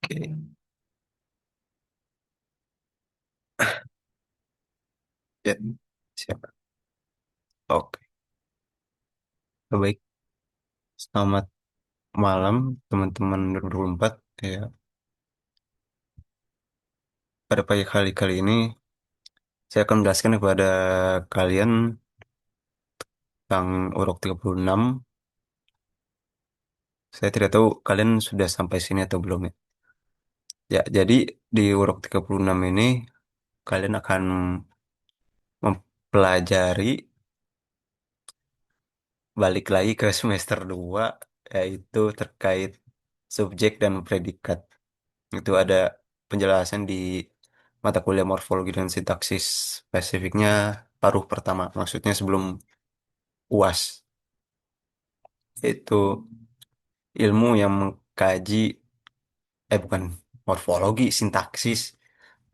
Oke, ya, siap. Oke, baik. Selamat malam, teman-teman 2024. Ya, pada pagi hari kali ini, saya akan menjelaskan kepada kalian tentang Urok 36. Saya tidak tahu kalian sudah sampai sini atau belum ya. Ya, jadi di Urok 36 ini, kalian akan mempelajari balik lagi ke semester 2, yaitu terkait subjek dan predikat. Itu ada penjelasan di mata kuliah morfologi dan sintaksis, spesifiknya paruh pertama, maksudnya sebelum UAS. Itu ilmu yang mengkaji, bukan morfologi, sintaksis.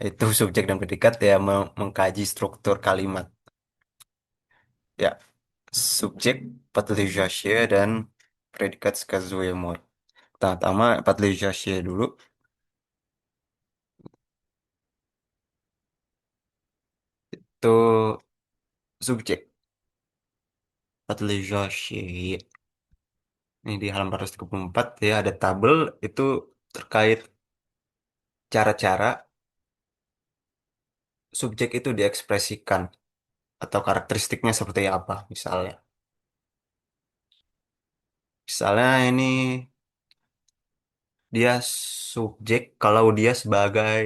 Itu subjek dan predikat ya, mengkaji struktur kalimat. Ya, subjek patelijasye dan predikat skazuemor. Pertama, patelijasye dulu. Itu subjek patelijasye. Ini di halaman 434 ya, ada tabel itu terkait cara-cara subjek itu diekspresikan atau karakteristiknya seperti apa misalnya. Misalnya ini dia subjek kalau dia sebagai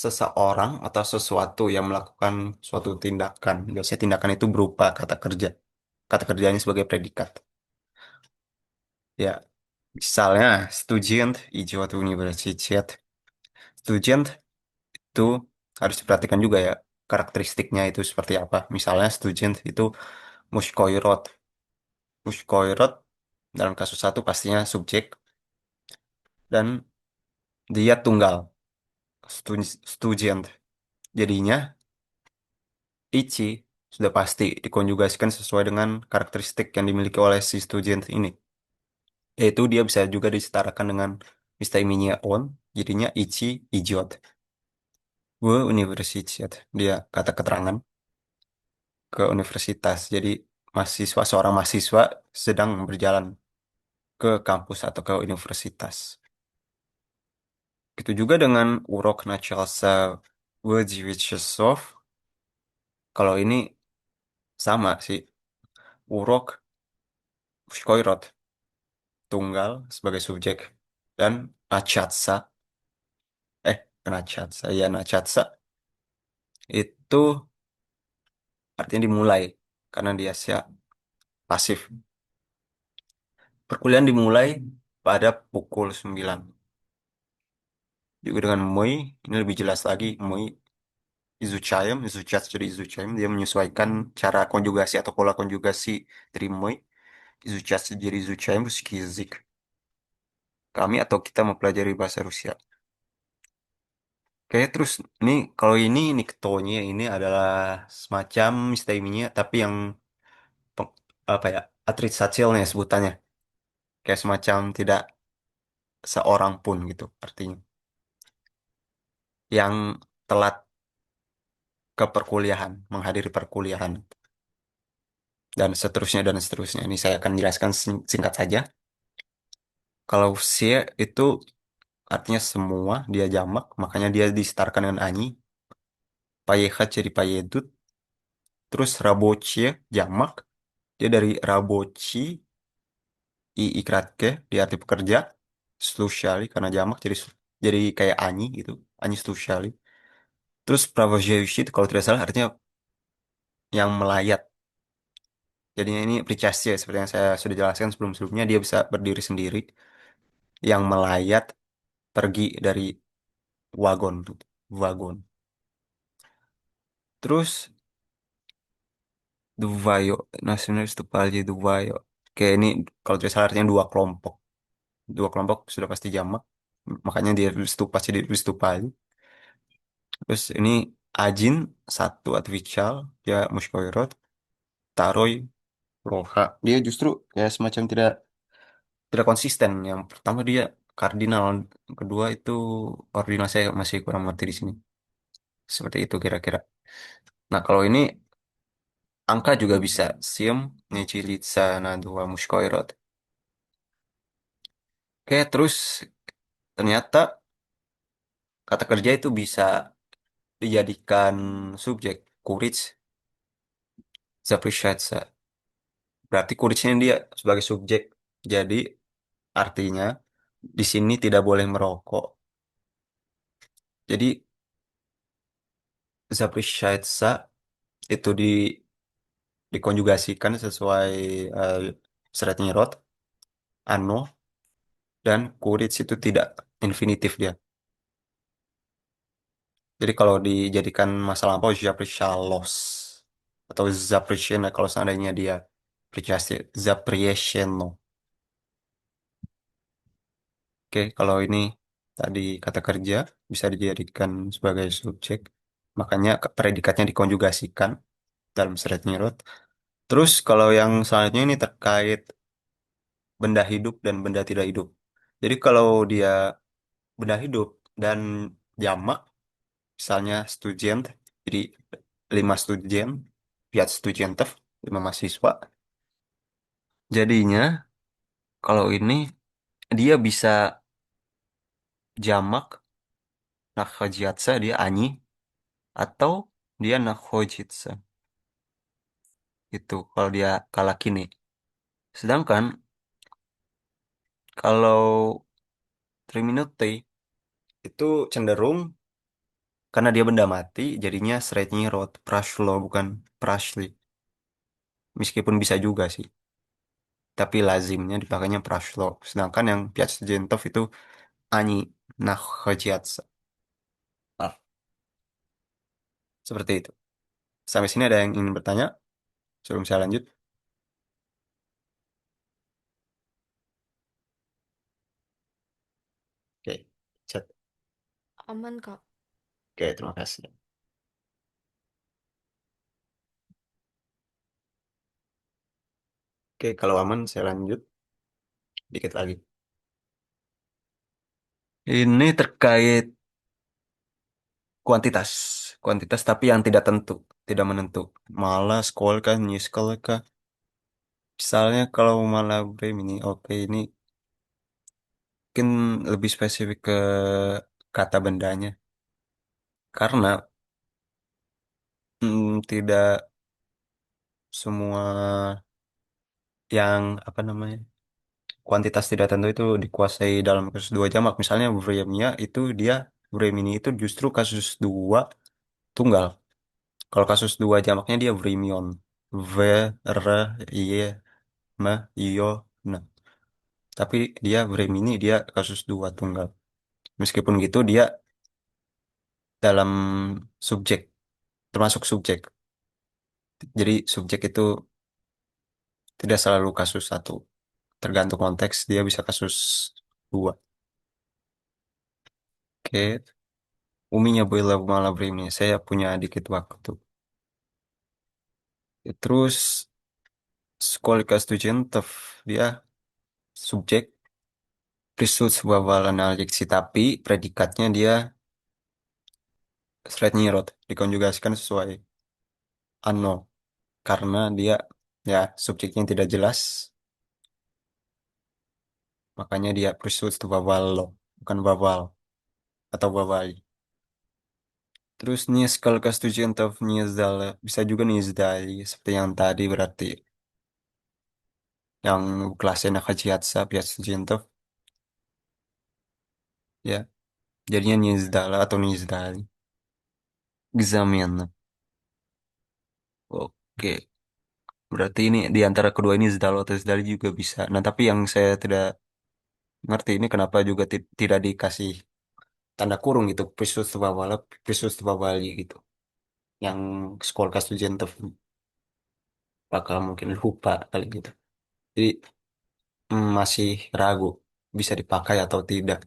seseorang atau sesuatu yang melakukan suatu tindakan. Biasanya tindakan itu berupa kata kerja. Kata kerjanya sebagai predikat. Ya, misalnya student ijo universitet. Student itu harus diperhatikan juga ya karakteristiknya itu seperti apa. Misalnya student itu mushkoirot. Mushkoirot dalam kasus satu pastinya subjek dan dia tunggal. Student. Jadinya ichi sudah pasti dikonjugasikan sesuai dengan karakteristik yang dimiliki oleh si student ini. Yaitu dia bisa juga disetarakan dengan mistaiminya on, jadinya ichi ijot. Gue universitas, dia kata keterangan ke universitas. Jadi mahasiswa seorang mahasiswa sedang berjalan ke kampus atau ke universitas. Itu juga dengan urok начался в часов. Kalau ini sama sih. Urok Shkoirot tunggal sebagai subjek dan Nachatsa Nachatsa ya Nachatsa itu artinya dimulai karena dia siap pasif. Perkuliahan dimulai pada pukul 9. Juga dengan Moi, ini lebih jelas lagi. Moi Izuchayem, Izuchat jadi Izuchayem, dia menyesuaikan cara konjugasi atau pola konjugasi dari Moi. Izuchat jadi Izuchayem, Ruskizik. Kami atau kita mempelajari bahasa Rusia. Oke, terus ini kalau ini niktonya ini adalah semacam mistaiminya, tapi yang peng- apa ya, atritsatsilnya sebutannya. Kayak semacam tidak seorang pun gitu artinya. Yang telat ke perkuliahan, menghadiri perkuliahan, dan seterusnya dan seterusnya. Ini saya akan jelaskan singkat saja. Kalau sie itu artinya semua, dia jamak, makanya dia disetarkan dengan ani. Payehat jadi payedut. Terus rabocie jamak, dia dari raboci, i ikratke, di arti pekerja. Slushali, karena jamak jadi kayak ani gitu. Ani slushali. Terus pravojevishit, kalau tidak salah artinya yang melayat. Jadinya ini pricasya, seperti yang saya sudah jelaskan sebelum-sebelumnya, dia bisa berdiri sendiri. Yang melayat pergi dari wagon. Wagon. Terus Duvayo, nasionalis Tupali Duvayo. Kayak ini kalau tidak salah artinya dua kelompok. Dua kelompok sudah pasti jamak. Makanya dia stupa jadi Tupali. Terus ini Ajin satu Atvichal, dia Mushkoirot, Taroy, Loha. Dia justru kayak semacam tidak tidak konsisten. Yang pertama dia kardinal. Kedua itu ordinal, saya masih kurang ngerti di sini. Seperti itu kira-kira. Nah, kalau ini angka juga bisa. Siem, Necilitsa, Nadua, Mushkoirot. Oke, terus ternyata kata kerja itu bisa dijadikan subjek. Courage, Запрещается. Berarti courage-nya dia sebagai subjek. Jadi artinya di sini tidak boleh merokok. Jadi Запрещается itu dikonjugasikan sesuai uh, Sretnirot, ano, dan courage itu tidak infinitif dia. Jadi kalau dijadikan masa lampau запрещалось atau запрещено kalau seandainya dia запрещено. Oke, kalau ini tadi kata kerja bisa dijadikan sebagai subjek, makanya predikatnya dikonjugasikan dalam Sretnirot. Terus kalau yang selanjutnya ini terkait benda hidup dan benda tidak hidup. Jadi kalau dia benda hidup dan jamak, misalnya student, jadi 5 student, 5 студентов, 5 mahasiswa. Jadinya kalau ini dia bisa jamak, nakhojatsa, dia ani, atau dia nakhojitsa. Itu kalau dia kalah kini. Sedangkan kalau 3 minuti itu cenderung karena dia benda mati, jadinya thread-nya rot prashlo bukan prashli. Meskipun bisa juga sih, tapi lazimnya dipakainya prashlo. Sedangkan yang Piacenov itu ani nakhojatsa. Ah, seperti itu. Sampai sini ada yang ingin bertanya sebelum saya lanjut? Oke, chat. Aman, Kak. Oke, terima kasih. Oke, kalau aman saya lanjut dikit lagi. Ini terkait kuantitas. Kuantitas tapi yang tidak tentu, tidak menentu. Malah sekolah kan, new sekolah kah. Misalnya kalau malah Brem ini, oke ini mungkin lebih spesifik ke kata bendanya. Karena tidak semua yang apa namanya kuantitas tidak tentu itu dikuasai dalam kasus dua jamak. Misalnya Bremia itu dia Brem ini itu justru kasus dua tunggal. Kalau kasus dua jamaknya dia Vremion. V, R, Y, M, Io, N. Tapi dia Vremini dia kasus dua tunggal. Meskipun gitu dia dalam subjek, termasuk subjek. Jadi subjek itu tidak selalu kasus satu. Tergantung konteks dia bisa kasus dua. Oke, Uminya Boyla malah Vremini. Saya punya dikit waktu. Ya, terus Skolika Studentov dia subjek Prisut Wawal Analytics tapi predikatnya dia Slide Nyirot dikonjugasikan sesuai ano karena dia ya subjeknya tidak jelas makanya dia pursuit to Bavalo bukan Baval atau Bavali. Terus kalau Kostujentov Niezdala bisa juga Niezdali seperti yang tadi berarti yang kelasnya Nakajiatsa Piastujentov ya jadinya Niezdala atau Niezdali Gzamena. Oke, berarti ini di antara kedua ini Zdalo atau Zdali juga bisa. Nah, tapi yang saya tidak ngerti ini kenapa juga tidak dikasih tanda kurung gitu Prisustupa Bali gitu yang sekolah Studentov bakal mungkin lupa kali gitu jadi masih ragu bisa dipakai atau tidak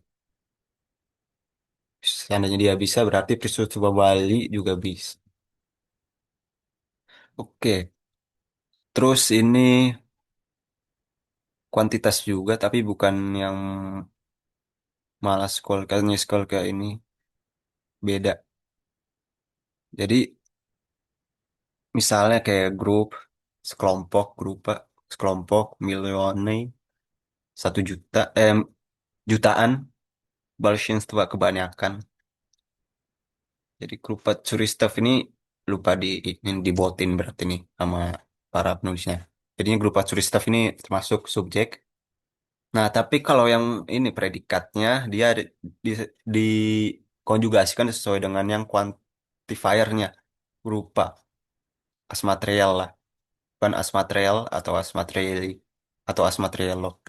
seandainya dia bisa berarti Prisustupa Bali juga bisa. Oke, terus ini kuantitas juga tapi bukan yang Malah scroll ke ini beda. Jadi misalnya kayak grup, grup, sekelompok, milione, 1 juta, jutaan, Balshins tua kebanyakan. Jadi grup curi staff ini lupa ini dibotin berarti nih sama para penulisnya. Jadinya grup curi staff ini termasuk subjek. Nah, tapi kalau yang ini predikatnya dia dikonjugasikan sesuai dengan yang quantifiernya berupa as material lah, bukan as material atau as materiali atau as materialo.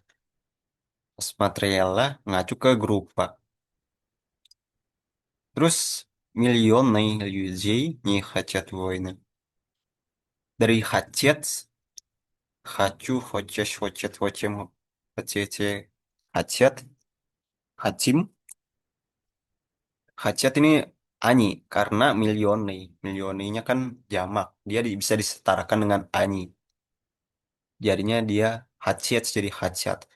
As material lah ngacu ke grupa. Terus миллионы людей не хотят войны. Dari хотеть, хочу, хочешь, хочет, хотим, хотите, хотят, хотим. Hajat ini Ani karena milione. Milioninya kan jamak. Dia bisa disetarakan dengan Ani. Jadinya dia hajat jadi hajat.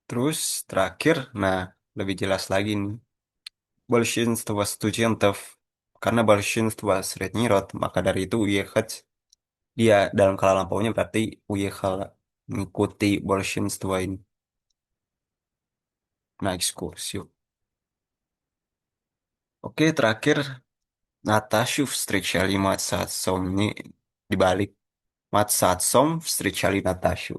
Terus terakhir, nah lebih jelas lagi nih. Большинство студентов karena большинство средний род, maka dari itu уехать. Dia dalam kala lampaunya berarti уехал mengikuti большинство ini. Nah, ekskursi. Oke, terakhir Natasha встречали мать с отцом. Ini dibalik. Мать с отцом встречали Natasha.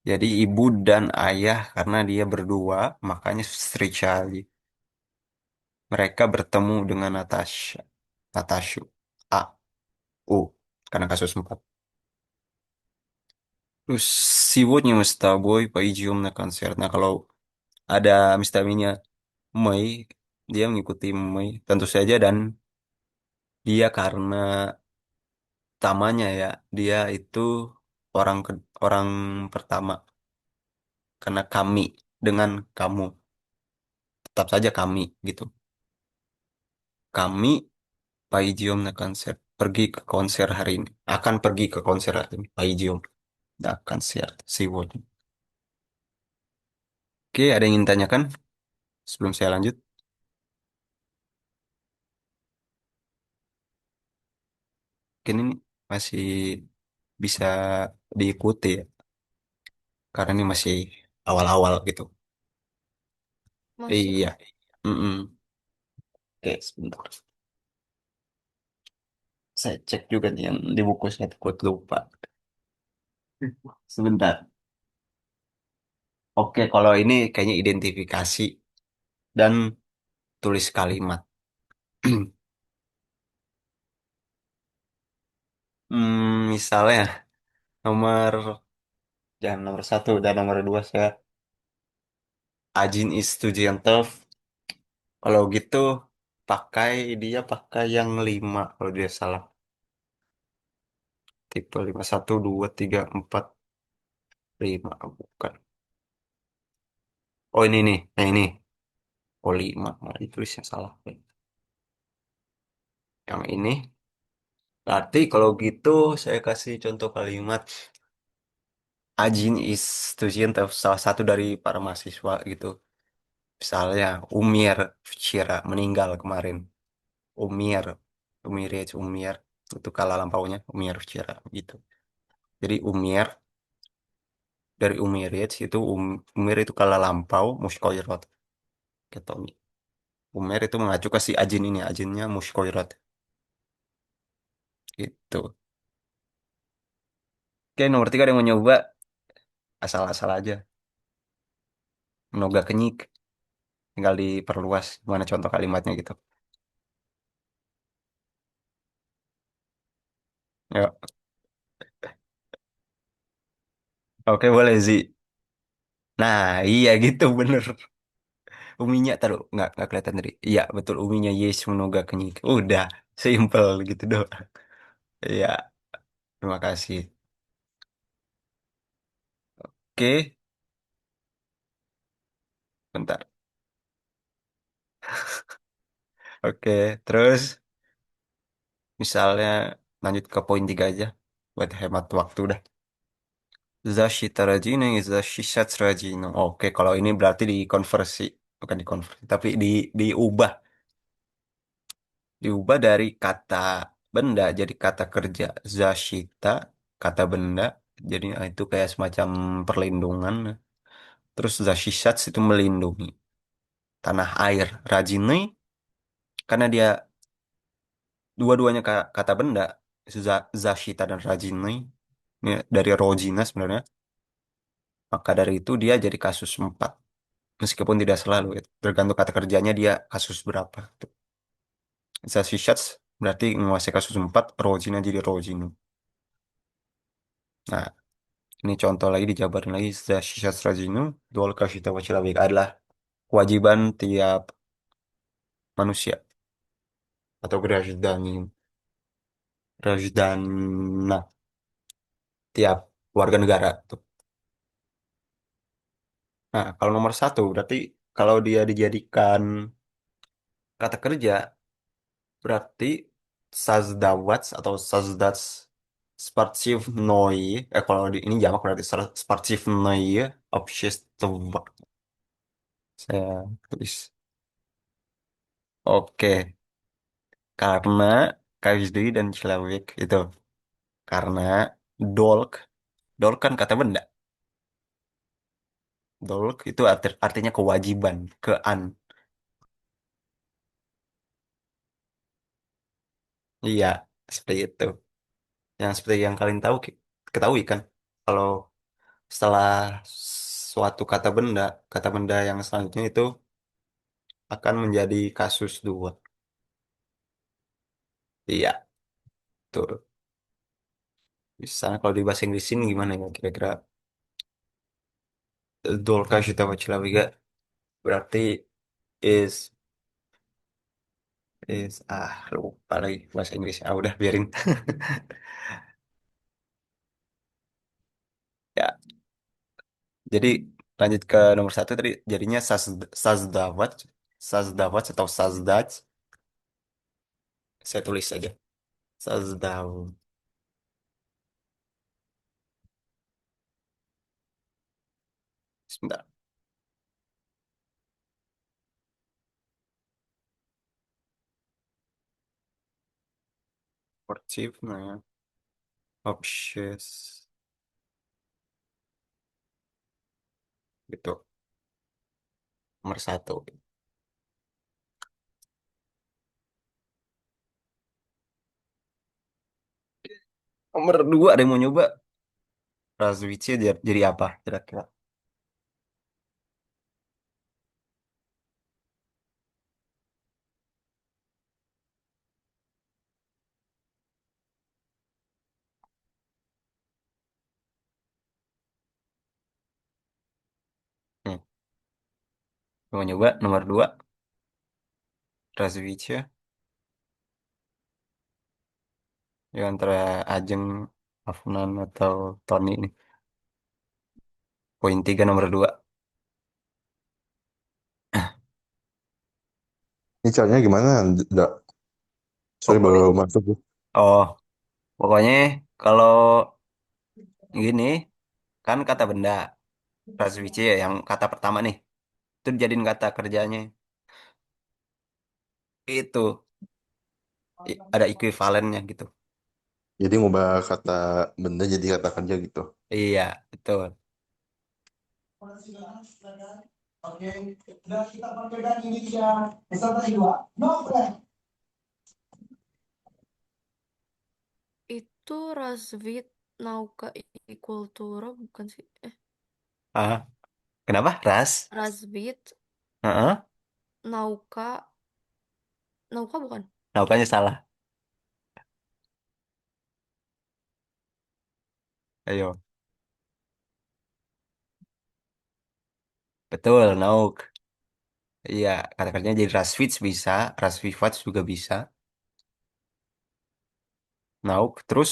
Jadi ibu dan ayah karena dia berdua makanya встречали. Mereka bertemu dengan Natasha. Natasha. A. U. Karena kasus 4. Terus сегодня мы с тобой пойдем на концерт. Nah kalau ada mistaminya Mei, dia mengikuti Mei. Tentu saja dan dia karena tamanya ya, dia itu orang orang pertama. Karena kami dengan kamu. Tetap saja kami gitu. Kami Paijiom na konser. Pergi ke konser hari ini. Akan pergi ke konser hari ini. Paijiom na konser. Siwon. Oke, ada yang ingin tanyakan sebelum saya lanjut? Mungkin ini masih bisa diikuti ya. Karena ini masih awal-awal gitu. Masuk, Iya. Kak. Mm-mm. Oke, sebentar. Saya cek juga nih yang di buku saya takut lupa. Sebentar. Oke, kalau ini kayaknya identifikasi dan tulis kalimat. Misalnya nomor jangan nomor 1 dan nomor 2 saya Ajin is Studentov. Kalau gitu dia pakai yang 5 kalau dia salah. Tipe 5 1 2 3 4 5 bukan. Oh ini nih. Nah ini. Oh 5 malah ditulisnya salah. Yang ini. Berarti kalau gitu saya kasih contoh kalimat Ajin is Studentov salah satu dari para mahasiswa gitu. Misalnya Umir Shira meninggal kemarin. Umir, Umir itu kala lampaunya Umir Shira gitu. Jadi dari Umirij itu Umir itu kala lampau Muskoirot gitu. Umir itu mengacu ke si Ajin ini, Ajinnya Muskoirot gitu. Oke, nomor 3 ada yang mau nyoba asal-asal aja. Menoga kenyik, tinggal diperluas mana contoh kalimatnya gitu. Ya, oke boleh sih. Nah, iya gitu bener. Uminya taruh nggak kelihatan tadi. Iya betul uminya Yes Menoga kenyik. Udah simple gitu doang. Iya, terima kasih. Oke, bentar. Oke, terus misalnya lanjut ke poin 3 aja buat hemat waktu dah. Zashita Rajino, Zashishat Rajino. Oke, kalau ini berarti dikonversi, bukan dikonversi, tapi diubah, diubah dari kata benda jadi kata kerja. Zashita, kata benda, jadi itu kayak semacam perlindungan. Terus Zashishat itu melindungi tanah air. Rajini, karena dia dua-duanya kata benda, Zashita dan Rajini, ini dari Rojina sebenarnya. Maka dari itu dia jadi kasus 4. Meskipun tidak selalu, ya. Tergantung kata kerjanya dia kasus berapa. Tuh. Sashi Shots berarti menguasai kasus 4, Rojina jadi Rojinu. Nah, ini contoh lagi dijabarin lagi. Sashi Shots Rojinu, Dual Kashita Wachilawik adalah kewajiban tiap manusia atau Grajdana, tiap warga negara. Tuh. Nah, kalau nomor satu berarti kalau dia dijadikan kata kerja, berarti Sazdawats atau Sazdats Spatchivnoi, kalau ini jamak berarti Spatchivnoi Общество. Saya tulis. Oke, karena KSD dan Cilawik itu. Karena dolk, dolk kan kata benda. Dolk itu artinya kewajiban, kean. Iya, seperti itu. Yang seperti yang kalian tahu, ketahui kan. Kalau setelah suatu kata benda yang selanjutnya itu akan menjadi kasus 2. Iya, betul. Bisa kalau di bahasa Inggrisin gimana ya kira-kira? Dolka Shita Wachilawiga berarti is lupa lagi bahasa Inggrisnya. Ah, udah biarin. Ya, jadi lanjut ke nomor satu tadi jadinya Sazdawat, Sazdawat atau Sazdaj. Saya tulis saja. Sazdaw. Sebentar. Portif, nah, Obsess. Gitu. Nomor satu. Nomor dua ada yang mau nyoba. Razwitsi jadi apa kira-kira? Hmm. Mau nyoba nomor dua, Razwitsi ya antara Ajeng, Afnan atau Tony ini. Poin tiga nomor dua. Ini caranya gimana? Nggak, sorry baru Pokoknya, masuk. oh, pokoknya kalau gini kan kata benda, Razwitsi ya yang kata pertama nih, itu dijadiin kata kerjanya. Itu ada ekuivalennya gitu. Jadi ngubah kata benda jadi kata kerja gitu. Iya, betul. Itu Razvit Nauka Kultura bukan sih? Ah, kenapa? Ras? Razvit Heeh. Nauka Nauka bukan? Naukanya salah. Ayo. Betul, nauk. Iya, kata kerjanya jadi Rasvits bisa, Rasvivats juga bisa. Nauk, terus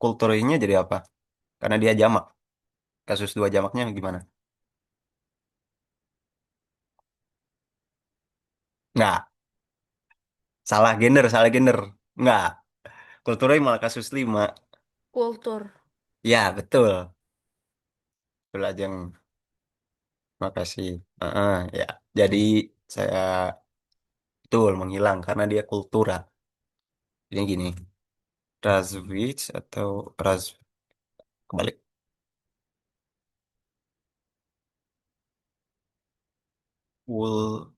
kulturnya jadi apa? Karena dia jamak. Kasus dua jamaknya gimana? Nggak, salah gender. Nggak, kulturnya malah kasus 5. Kultur. Ya, betul. Itu Lajeng. Makasih. Ya. Jadi saya betul menghilang karena dia kultura. Ini gini, Razwitz atau Raz kebalik. Wul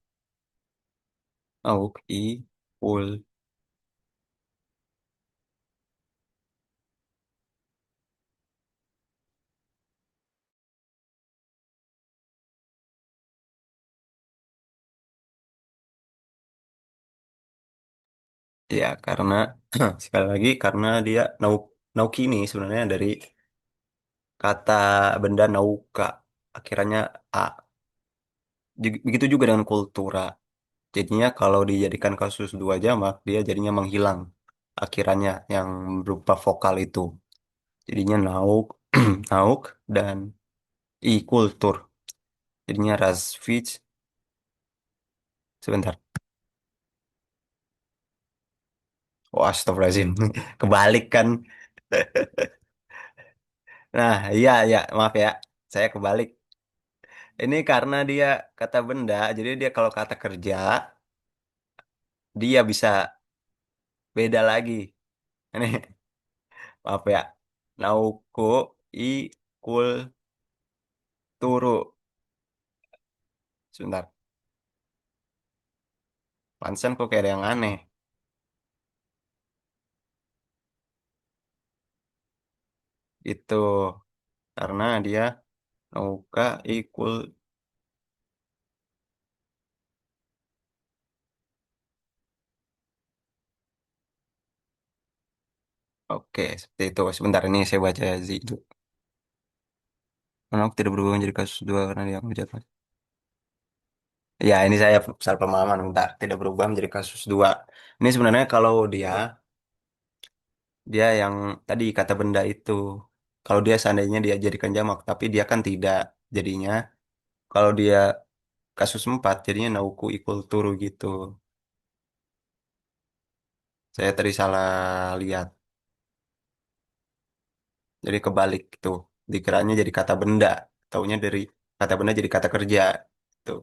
Auk I Wul. Ya karena sekali lagi karena dia nauki ini sebenarnya dari kata benda nauka. Akhirnya A. Begitu juga dengan kultura. Jadinya kalau dijadikan kasus dua jamak, dia jadinya menghilang. Akhirannya yang berupa vokal itu. Jadinya nauk, nauk dan i kultur. Jadinya Razvich. Sebentar. Oh, astagfirullahaladzim. Kebalik kan. Nah, iya, ya, maaf ya. Saya kebalik. Ini karena dia kata benda, jadi dia kalau kata kerja, dia bisa beda lagi. Ini, maaf ya. Nauku i kul turu. Sebentar. Pansen kok kayak ada yang aneh. Itu karena dia nauka ikul. Oke, seperti itu. Sebentar ini saya baca Zidu. Nauk tidak berubah menjadi kasus dua karena dia menjadi. Ya, ini saya salah pemahaman. Bentar, tidak berubah menjadi kasus dua. Ini sebenarnya kalau dia yang tadi kata benda itu. Kalau dia seandainya dia jadikan jamak, tapi dia kan tidak. Jadinya kalau dia kasus empat, jadinya nauku ikul turu gitu. Saya tadi salah lihat. Jadi kebalik tuh. Dikiranya jadi kata benda. Taunya dari kata benda jadi kata kerja. Tuh.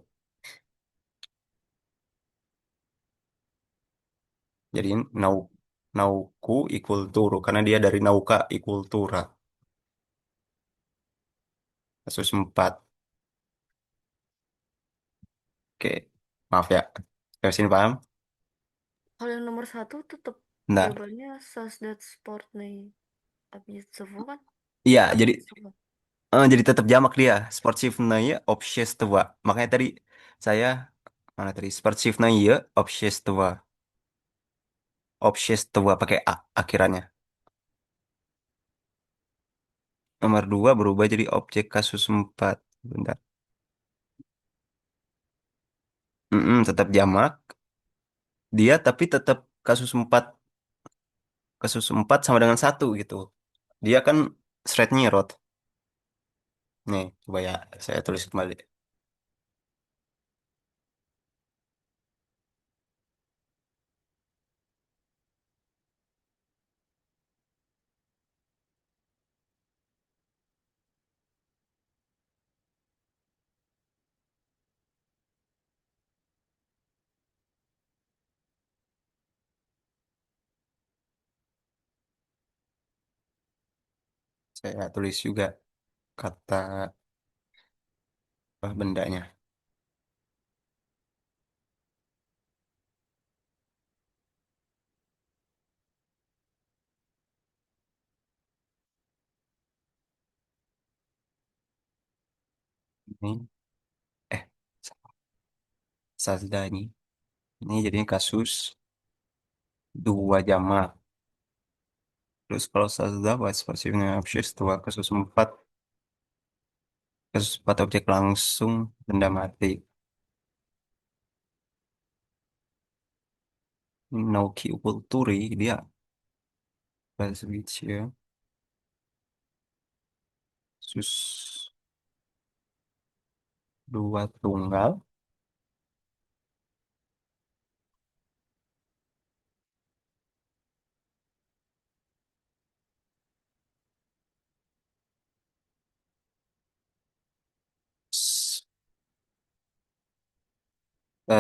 Jadi nau nauku ikul turu karena dia dari nauka ikul tura. Kasus empat. Oke. Maaf ya. Dari sini paham? Kalau yang nomor satu tetap Bentar. jawabannya Sasdat Sport nih. Объективу kan? Iya, jadi Объективу. jadi tetap jamak dia. Sportsivnaya общество. Makanya tadi saya mana tadi? Sportsivnaya общество. Общество pakai A akhirannya. Nomor dua berubah jadi objek kasus empat. Bentar. Tetap jamak. Dia tapi tetap kasus empat. Kasus empat sama dengan satu gitu. Dia kan thread nyerot. Nih, coba ya saya tulis kembali. Saya tulis juga kata bendanya. Ini eh Sazdani. Ini jadinya kasus dua jamak. Terus kalau Sazda was pasifnya общество kasus empat objek langsung benda mati. Naoki Kulturi dia bahasa ya. Sus dua tunggal.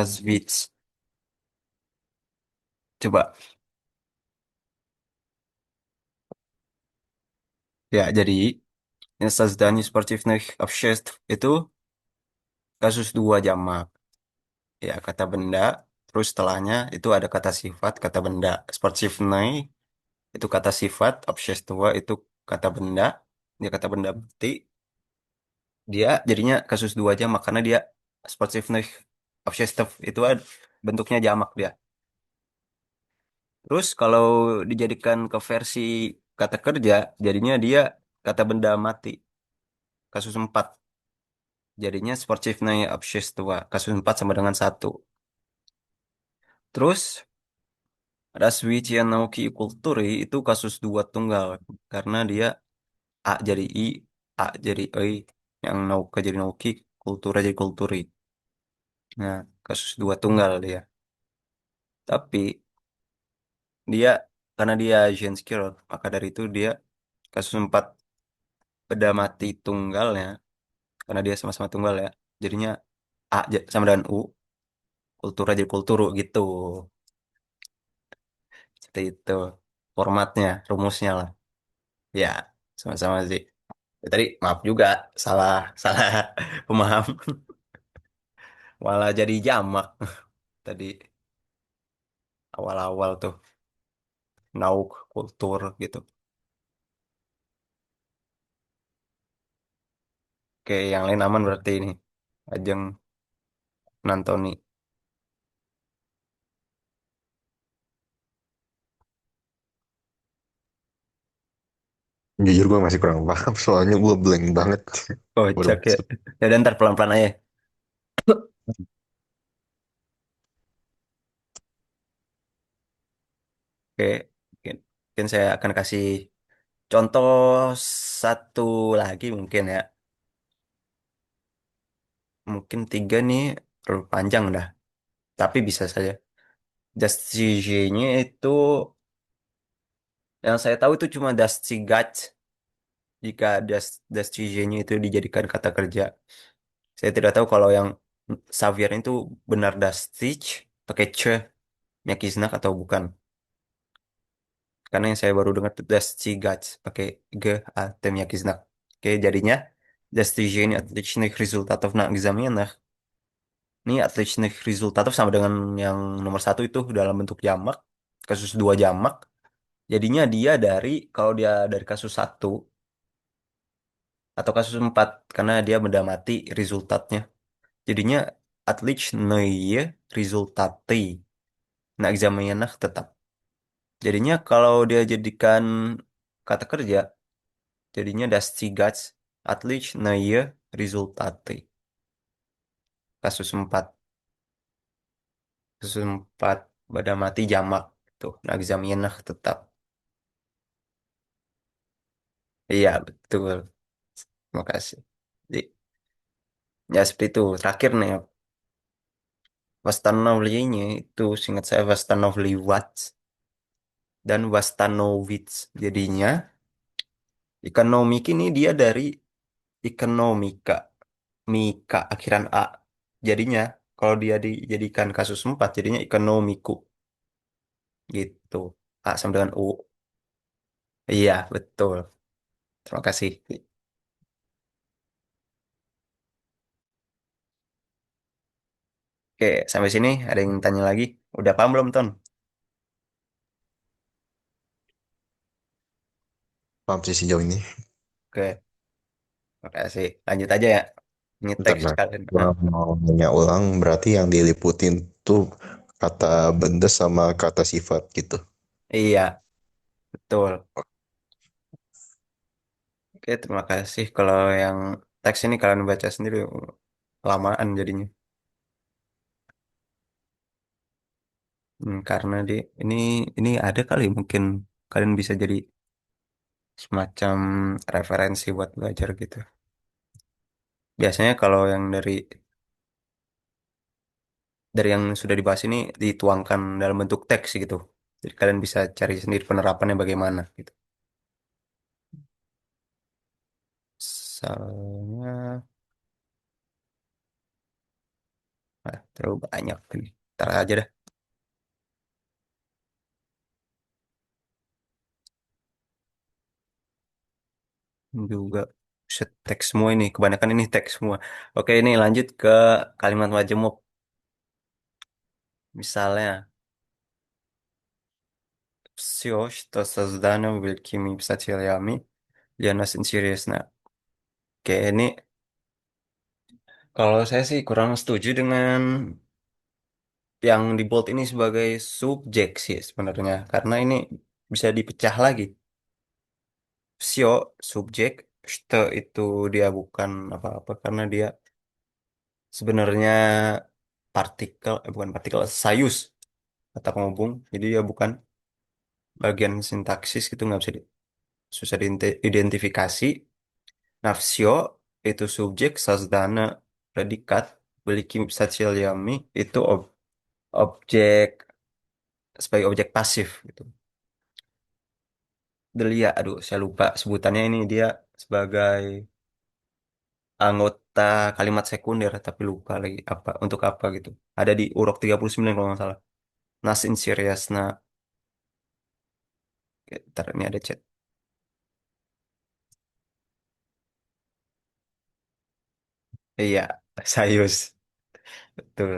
Switch. Coba. Ya, jadi Создание спортивных обществ itu kasus dua jamak. Ya, kata benda. Terus setelahnya itu ada kata sifat, kata benda. Спортивный itu kata sifat, общество itu kata benda. Dia kata benda berarti dia jadinya kasus dua jamak karena dia спортивных обществ itu bentuknya jamak dia. Terus kalau dijadikan ke versi kata kerja, jadinya dia kata benda mati. Kasus 4. Jadinya спортивное общество. Kasus 4 sama dengan satu. Terus развитие науки и культуры itu kasus dua tunggal. Karena dia A jadi I, A jadi I, yang nauka jadi nauki, kultura jadi kulturi. Nah, kasus dua tunggal dia. Tapi dia karena dia Genskill, maka dari itu dia kasus 4 beda mati tunggalnya karena dia sama-sama tunggal ya. Jadinya sama dengan U, kultura jadi kulturu gitu. Seperti itu formatnya, rumusnya lah. Ya, sama-sama sih. Ya, tadi maaf juga salah salah pemaham. Malah jadi jamak tadi awal-awal tuh nauk kultur gitu. Oke, yang lain aman berarti ini. Ajeng Nantoni. Jujur gue masih kurang paham soalnya gue blank banget. Baru Kocak ya. masuk. Ya udah ntar pelan-pelan aja. Oke, mungkin, mungkin saya akan kasih contoh satu lagi mungkin ya. Mungkin tiga nih terlalu panjang dah. Tapi bisa saja. Dastige-nya itu yang saya tahu itu cuma Dastigach. Jika Dastige-nya itu dijadikan kata kerja. Saya tidak tahu kalau yang Xavier itu benar Dastige pakai C, Nyakiznak atau bukan. Karena yang saya baru dengar itu Dastigach pakai G, A, T, Nyakiznak. Oke, jadinya Достижение отличных результатов на экзаменах. Ini отличных результатов sama dengan yang nomor satu itu dalam bentuk jamak. Kasus dua jamak. Jadinya dia dari, kalau dia dari kasus satu atau kasus empat. Karena dia benda mati resultatnya. Jadinya отличные результаты на экзаменах tetap. Jadinya kalau dia jadikan kata kerja, jadinya достигать отличные результаты. Kasus 4. Kasus 4 benda mati jamak. Tuh, na examinah tetap. Iya, betul. Terima kasih. Jadi, ya seperti itu. Terakhir nih, Восстановление itu singkat saya Восстановливать dan Восстановить. Jadinya, ekonomik ini dia dari ekonomika. Mika akhiran A. Jadinya, kalau dia dijadikan kasus 4 jadinya ekonomiku. Gitu. A sama dengan U. Iya, betul. Terima kasih. Oke, sampai sini ada yang tanya lagi? Udah paham belum, Ton? Paham sih sejauh ini. Oke, makasih. Lanjut aja ya. Ini Bentar, teks bentar. sekalian. Gua mau nanya ulang, berarti yang diliputin tuh kata benda sama kata sifat gitu. Iya, betul. Oke, terima kasih. Kalau yang teks ini kalian baca sendiri lamaan jadinya. Karena ini ada kali mungkin kalian bisa jadi semacam referensi buat belajar gitu. Biasanya kalau yang dari yang sudah dibahas ini dituangkan dalam bentuk teks gitu. Jadi kalian bisa cari sendiri penerapannya bagaimana gitu. Soalnya, Terlalu banyak ini. Ntar aja dah. Juga set teks semua ini. Kebanyakan ini teks semua. Oke, ini lanjut ke kalimat majemuk. Misalnya, все, что создано великими писателями, для нас интересно. Oke, ini kalau saya sih kurang setuju dengan yang di bold ini sebagai subjek sih sebenarnya. Karena ini bisa dipecah lagi. Sio, subjek, что itu dia bukan apa-apa karena dia sebenarnya bukan partikel, sayus, kata penghubung. Jadi dia bukan bagian sintaksis gitu, nggak bisa susah diidentifikasi. Nafsio itu subjek, sasdana predikat, belikim sachilyami itu objek sebagai objek pasif gitu. Delia, aduh saya lupa sebutannya ini dia sebagai anggota kalimat sekunder tapi lupa lagi apa untuk apa gitu. Ada di urok 39 kalau nggak salah. Nas in serious nah, ntar ini ada chat. Iya, sayus. Betul.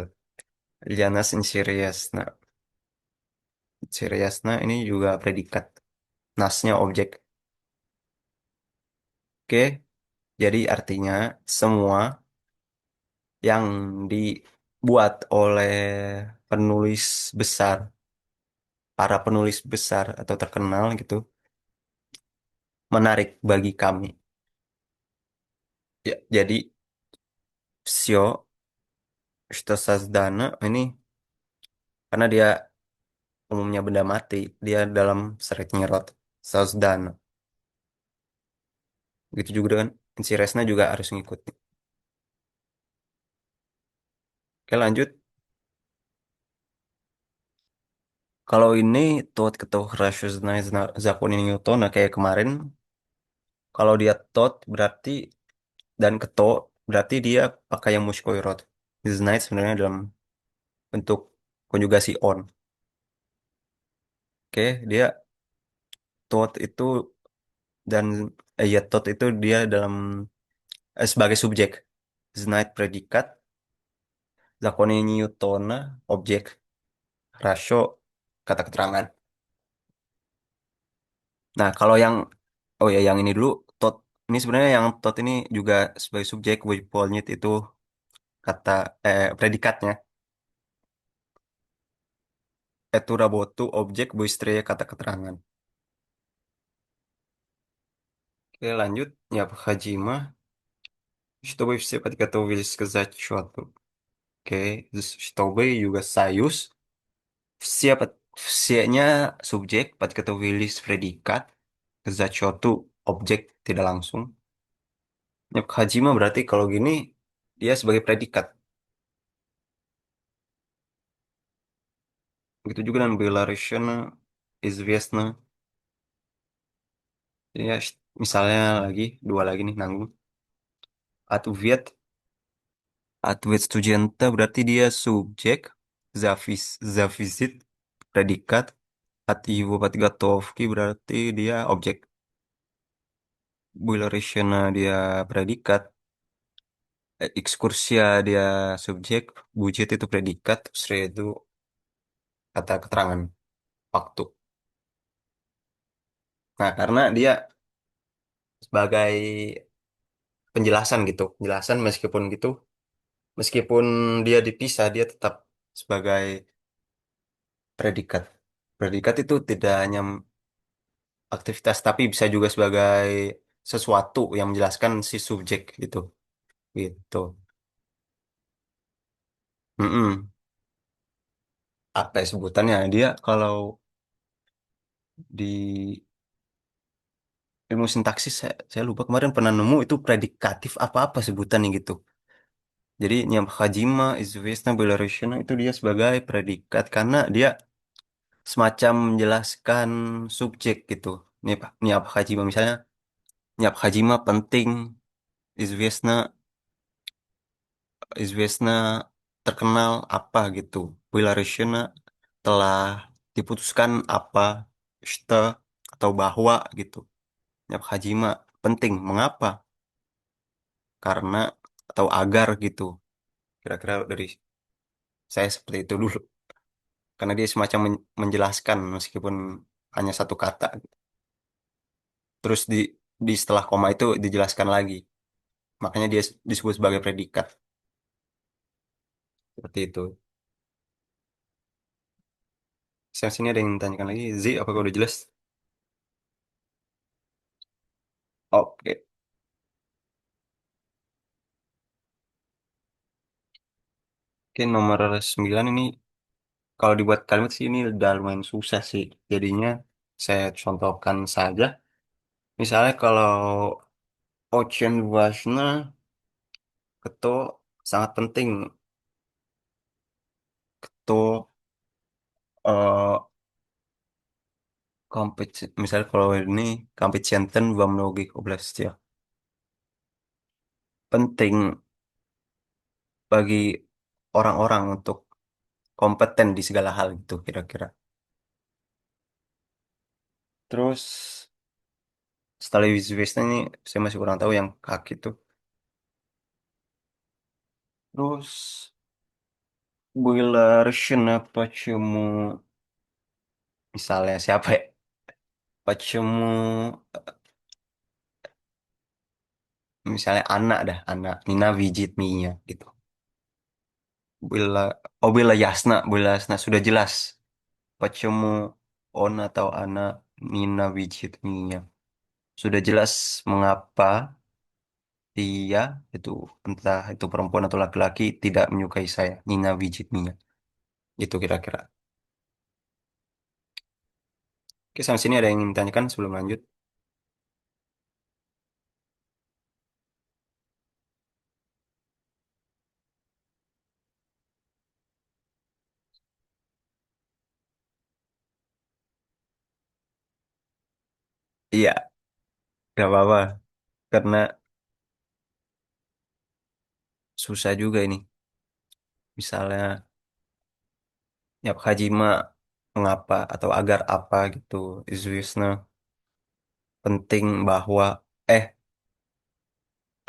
Lianas in serious nah, serious nah ini juga predikat. Nasnya objek. Oke, jadi artinya semua yang dibuat oleh penulis besar, para penulis besar atau terkenal gitu, menarik bagi kami. Ya, jadi Sio Stasasdana ini karena dia umumnya benda mati, dia dalam seret nyerot Sasdana. Gitu juga kan, si Resna juga harus ngikutin. Oke lanjut. Kalau ini tot ketau Rashuzna Zakoni Newton, nah kayak kemarin, kalau dia tot berarti dan keto berarti dia pakai yang muskoirot. This night sebenarnya dalam bentuk konjugasi on. Oke, dia tot itu dan ya tot itu dia dalam sebagai subjek. This night predikat, lakoni Newtona objek, rasio kata keterangan. Nah, kalau yang oh ya yang ini dulu tot ini sebenarnya yang tot ini juga sebagai subjek Wojpolnyit itu kata predikatnya. Itu rabotu objek boistria kata keterangan. Oke, lanjut. Ya, Hajima. Чтобы все подготовились сказать что-то. Oke, чтобы juga sayus. Все-nya subjek, подготовились predikat. Сказать что-то objek tidak langsung. Ya, Hajima berarti kalau gini dia sebagai predikat. Begitu juga dengan Belarusnya, известно. Ya, misalnya lagi, dua lagi nih nanggung. Ответ, ответ студента berarti dia subjek, зависит, predikat. At его подготовки berarti dia objek. Builerationa dia predikat. Ekskursia dia subjek. Budget itu predikat. Sre itu kata keterangan waktu. Nah, karena dia sebagai penjelasan gitu. Penjelasan meskipun gitu. Meskipun dia dipisah, dia tetap sebagai predikat. Predikat itu tidak hanya aktivitas, tapi bisa juga sebagai sesuatu yang menjelaskan si subjek gitu. Gitu. Mm-mm. Apa ya sebutannya? Dia kalau di ilmu sintaksis saya lupa kemarin pernah nemu itu predikatif apa-apa sebutannya gitu. Jadi nyam hajima izvestna belarusina itu dia sebagai predikat karena dia semacam menjelaskan subjek gitu. Nih Pak, nyap hajima misalnya nyap hajima penting izvestna izvestna terkenal apa gitu. Wilarisena telah diputuskan apa, shite atau bahwa gitu. Nyap hajima penting. Mengapa? Karena atau agar gitu. Kira-kira dari saya seperti itu dulu. Karena dia semacam menjelaskan meskipun hanya satu kata. Terus di setelah koma itu dijelaskan lagi. Makanya dia disebut sebagai predikat. Seperti itu. Saya sini ada yang tanyakan lagi. Z, apakah udah jelas? Oke. Oke, nomor 9 ini kalau dibuat kalimat sih ini udah lumayan susah sih. Jadinya saya contohkan saja. Misalnya kalau Ocean Vasna itu sangat penting. Itu misalnya kalau ini kompeten во многих областях. Penting bagi orang-orang untuk kompeten di segala hal gitu kira-kira. Terus setelah Wiswesnya ini saya masih kurang tahu yang kaki itu. Terus Builarshina почему misalnya siapa ya? Почему misalnya anak dah, anak Nina Wijit Mia gitu. Bila Bila Yasna, Bila Yasna sudah jelas. Почему on atau anak Nina Wijit Mia. Sudah jelas mengapa dia itu entah itu perempuan atau laki-laki tidak menyukai saya. Nina Wijit Mia. Itu kira-kira. Oke, sampai sini ada yang ingin ditanyakan sebelum lanjut? Iya, gak apa-apa. Karena susah juga ini. Misalnya ya Hajime mengapa atau agar apa gitu. Izwisna penting bahwa eh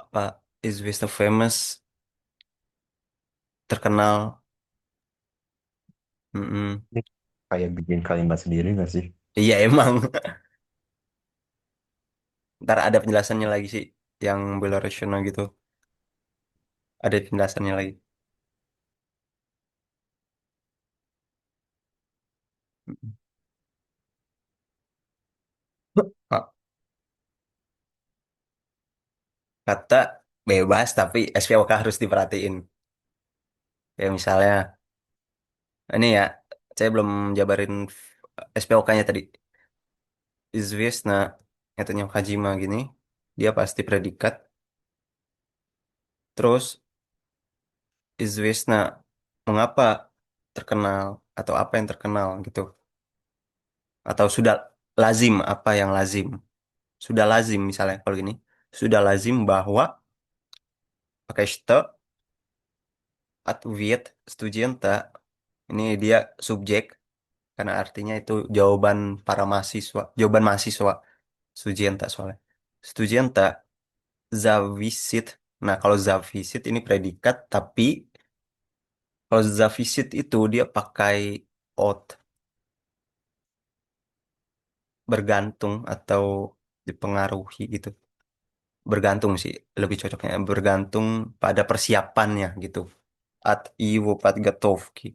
apa Izwisna famous terkenal. Mm-mm. Ini kayak bikin kalimat sendiri nggak sih? Iya emang. Ntar ada penjelasannya lagi sih yang bela rasional gitu. Ada penjelasannya lagi. Mm-mm. Ah, kata bebas tapi SPOK harus diperhatiin. Ya misalnya ini ya saya belum jabarin SPOK-nya tadi. Izwisna katanya Hajime gini. Dia pasti predikat. Terus Izwisna mengapa terkenal atau apa yang terkenal gitu atau sudah lazim apa yang lazim sudah lazim misalnya kalau gini sudah lazim bahwa pakai shite atau studenta ini dia subjek karena artinya itu jawaban para mahasiswa jawaban mahasiswa studenta soalnya studenta zavisit nah kalau zavisit ini predikat tapi kalau zavisit itu dia pakai out bergantung atau dipengaruhi gitu. Bergantung sih lebih cocoknya bergantung pada persiapannya gitu. At Ivo Подготовки.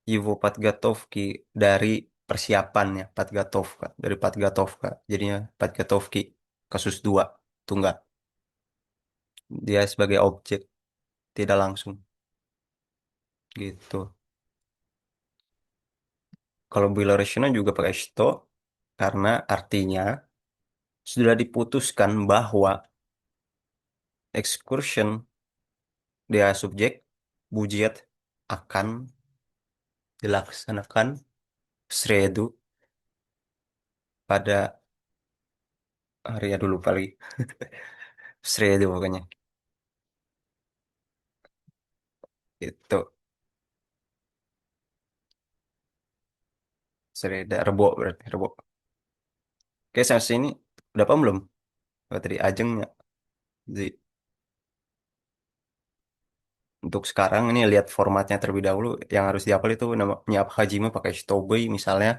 Ivo Подготовки dari persiapannya Подготовка dari Подготовка. Jadinya Подготовки kasus dua tunggal. Dia sebagai objek tidak langsung gitu. Kalau bilateral juga pakai shito karena artinya sudah diputuskan bahwa excursion dia subjek bujiet akan dilaksanakan sredu pada hari ya dulu kali sredu pokoknya Itu sereda rebo berarti rebo. Oke, sampai sini udah paham belum? Oh, tadi ajengnya. Jadi, untuk sekarang ini lihat formatnya terlebih dahulu. Yang harus dihafal itu namanya Hajime pakai shitobi misalnya.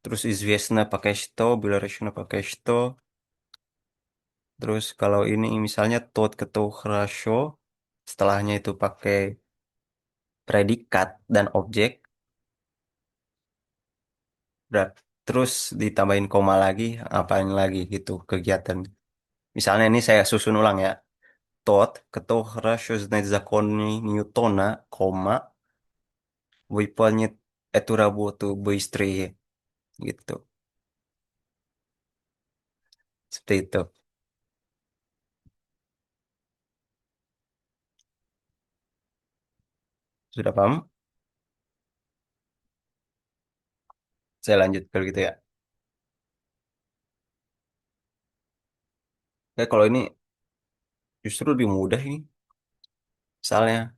Terus Izviesna pakai shito, Belarusna pakai shito. Terus kalau ini misalnya tot ketu rasio, setelahnya itu pakai predikat dan objek. Terus ditambahin koma lagi, apain lagi gitu kegiatan. Misalnya ini saya susun ulang ya. Tot ketu rasio zakoni Newtona, koma, выполнит эту работу быстрее gitu. Seperti itu. Sudah paham? Saya lanjut kalau gitu ya. Kalau ini justru lebih mudah ini. Misalnya,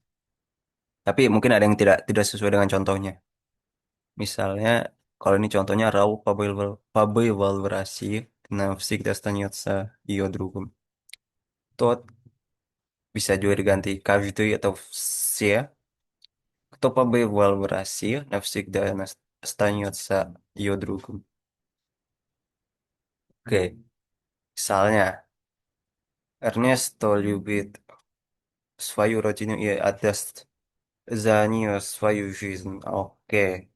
tapi mungkin ada yang tidak tidak sesuai dengan contohnya. Misalnya, kalau ini contohnya raw побывал в России, навсегда остается ее другом. Тот bisa juga diganti каждый atau все, кто побывал в России, навсегда остается ее другом. Oke, misalnya, Ernesto любит свою родину и отдаст за нее свою жизнь. Oke,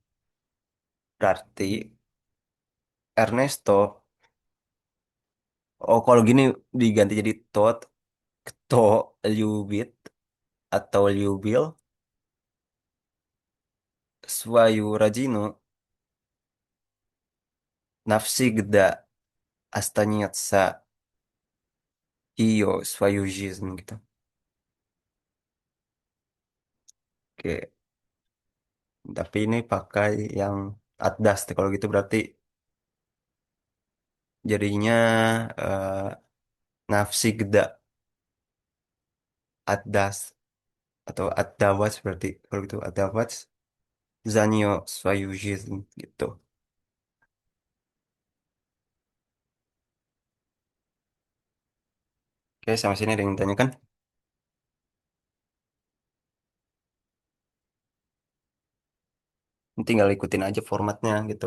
berarti Ernesto, oh kalau gini diganti jadi tot, to любит atau любил свою родину навсегда останется ее свою жизнь gitu. Oke, tapi ini pakai yang atdas. Kalau gitu berarti jadinya nafsigda atdas atau atdawats berarti kalau gitu atdawats zanio свою жизнь gitu. Oke, sama sini ada yang ditanyakan. Tinggal ikutin aja formatnya gitu.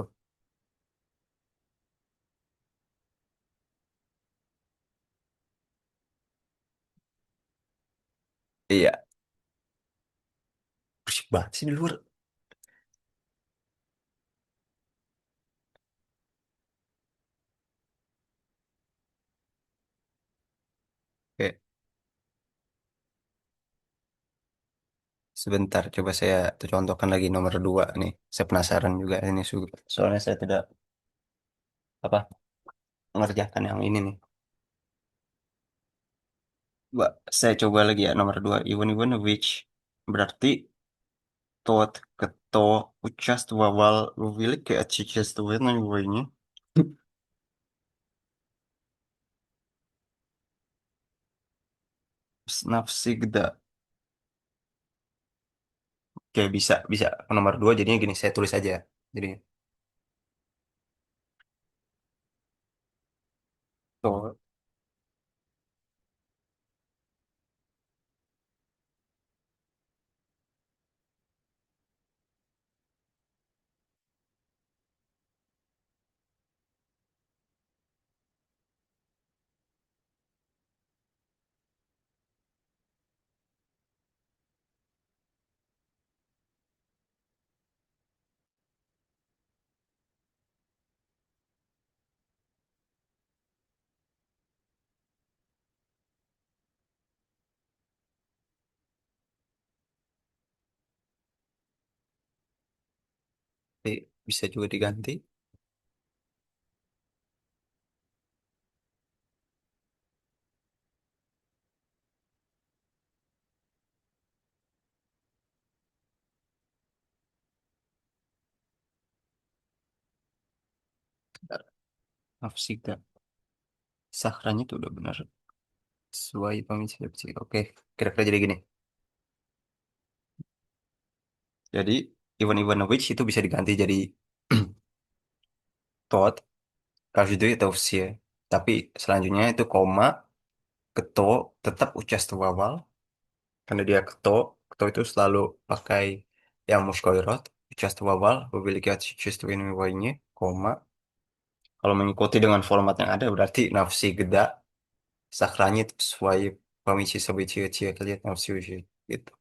Iya, bersih banget sih di luar. Oke, sebentar coba saya contohkan lagi nomor dua nih. Saya penasaran juga ini soalnya saya tidak apa mengerjakan yang ini nih. Mbak, saya coba lagi ya nomor dua. Even which berarti тот, кто участвовал в Великой Отечественной войне, навсегда. Oke, bisa, bisa. Nomor dua jadinya gini, saya tulis aja. Jadi, tuh, bisa juga diganti. Nafsida. Sakranya itu udah benar. Sesuai pemicu. Oke, kira-kira jadi gini. Jadi Ivan Ivanovic itu bisa diganti jadi Todd, каждый atau все. Tapi selanjutnya itu koma, keto, tetap участвовал. Karena dia keto, keto itu selalu pakai yang мужской род. Участвовал в Великой Отечественной войне, koma. Kalau mengikuti dengan format yang ada berarti навсегда сохранит свои памяти события тех лет на всю жизнь. Gitu.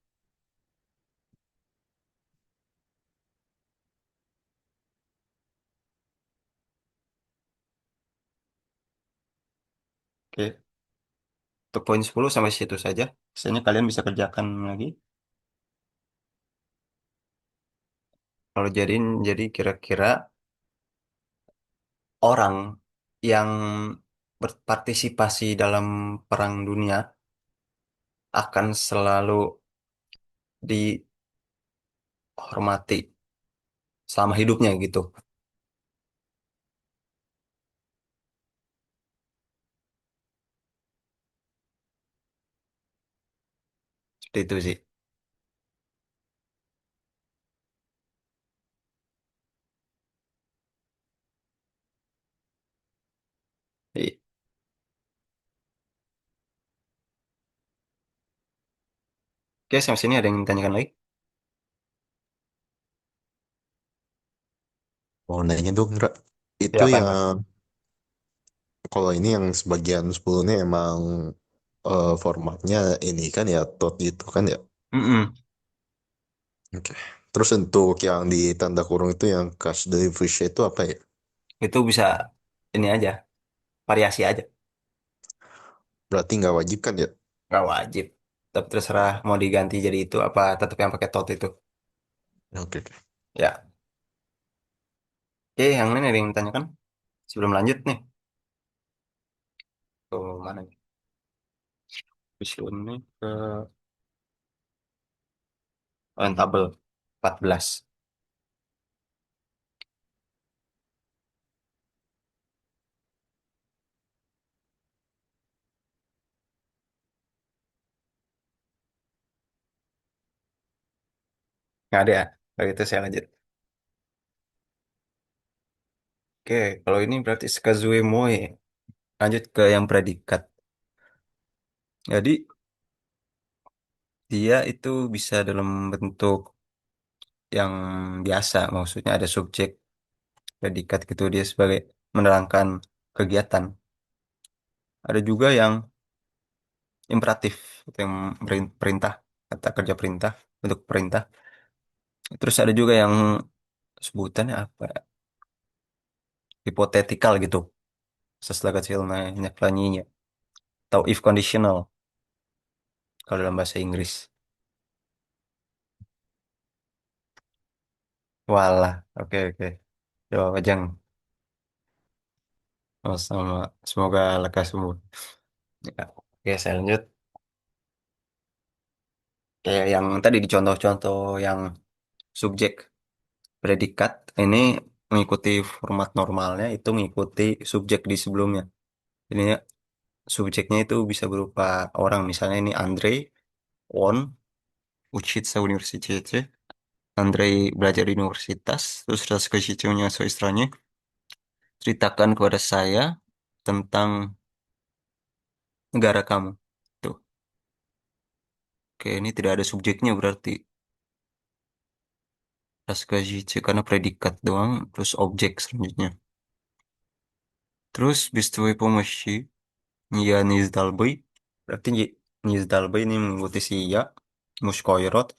Oke, untuk poin 10 sampai situ saja. Sisanya kalian bisa kerjakan lagi. Kalau jadi kira-kira orang yang berpartisipasi dalam perang dunia akan selalu dihormati selama hidupnya gitu. Seperti itu sih. I- Oke, sampai sini ada yang ditanyakan lagi? Mau nanya dong, Ra. Ya, Itu apa apa? yang kalau ini yang sebagian 10 ini emang formatnya ini kan ya tot gitu kan ya. Mm-mm. Oke. Terus untuk yang di tanda kurung itu yang cash delivery itu apa ya? Itu bisa ini aja, variasi aja. Berarti nggak wajib kan ya? Nggak wajib. Tapi terserah mau diganti jadi itu apa tetap yang pakai tot itu. Oke, oke. Ya. Oke, yang lain ada yang ditanyakan? Sebelum lanjut nih. Tuh, mana nih? Isu ini ke rentabel 14. Nggak ada ya? Kalau itu saya lanjut. Oke, kalau ini berarti Skazue Moe. Lanjut ke yang predikat. Jadi, dia itu bisa dalam bentuk yang biasa. Maksudnya ada subjek, predikat gitu. Dia sebagai menerangkan kegiatan. Ada juga yang imperatif, yang perintah, kata kerja perintah, untuk perintah. Terus ada juga yang sebutannya apa ya? Hipotetikal gitu. Сослагательное наклонение. Atau if conditional kalau dalam bahasa Inggris. Walah, oke oke. Doa Wajang. Oh, sama. Semoga lekas sembuh. Ya. Oke, saya lanjut. Kayak yang tadi di contoh-contoh yang subjek predikat ini mengikuti format normalnya itu mengikuti subjek di sebelumnya. Ini ya, subjeknya itu bisa berupa orang, misalnya ini Andre, on, учиться в университете. Andrei belajar di universitas, terus расскажите о своей стране. Ceritakan kepada saya tentang negara kamu. Tuh, oke, ini tidak ada subjeknya berarti. Расскажите karena predikat doang, terus objek selanjutnya. Terus без твоей помощи я не сдал бы. Berarti не сдал бы ini mengikuti si ya, muskoirot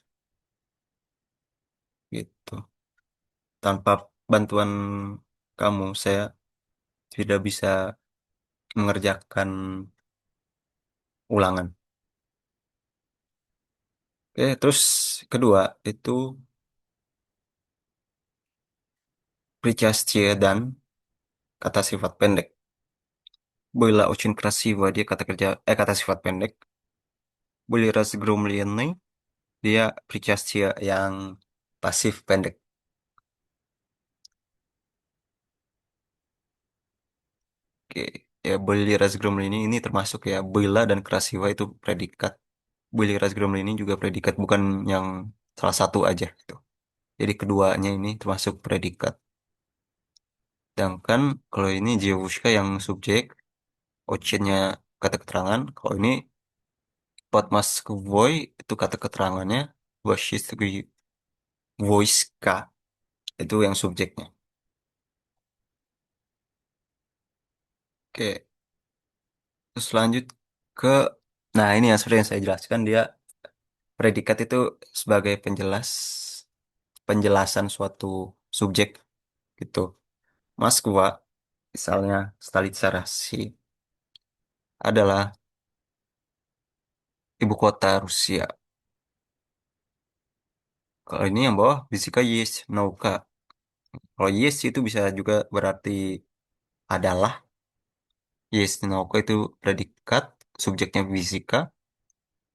gitu. Tanpa bantuan kamu, saya tidak bisa mengerjakan ulangan. Oke, terus kedua itu причастие dan kata sifat pendek. Была очень красиво, dia kata kerja, kata sifat pendek. Были разгромлены, dia причастие yang pasif pendek. Oke, ya были разгромлены ini termasuk ya была dan красиво itu predikat. Были разгромлены juga predikat, bukan yang salah satu aja gitu. Jadi keduanya ini termasuk predikat. Sedangkan kalau ini Dziewushka yang subjek, Ochennya kata keterangan. Kalau ini Podmaskvoy itu kata keterangannya, Washistri Voiska itu yang subjeknya. Oke, terus lanjut ke, nah ini yang seperti yang saya jelaskan, dia predikat itu sebagai penjelasan suatu subjek gitu. Moskwa, misalnya Stolica Rasi, adalah ibu kota Rusia. Kalau ini yang bawah fisika yes, nauka. Kalau yes itu bisa juga berarti adalah. Yes, nauka itu predikat, subjeknya fisika.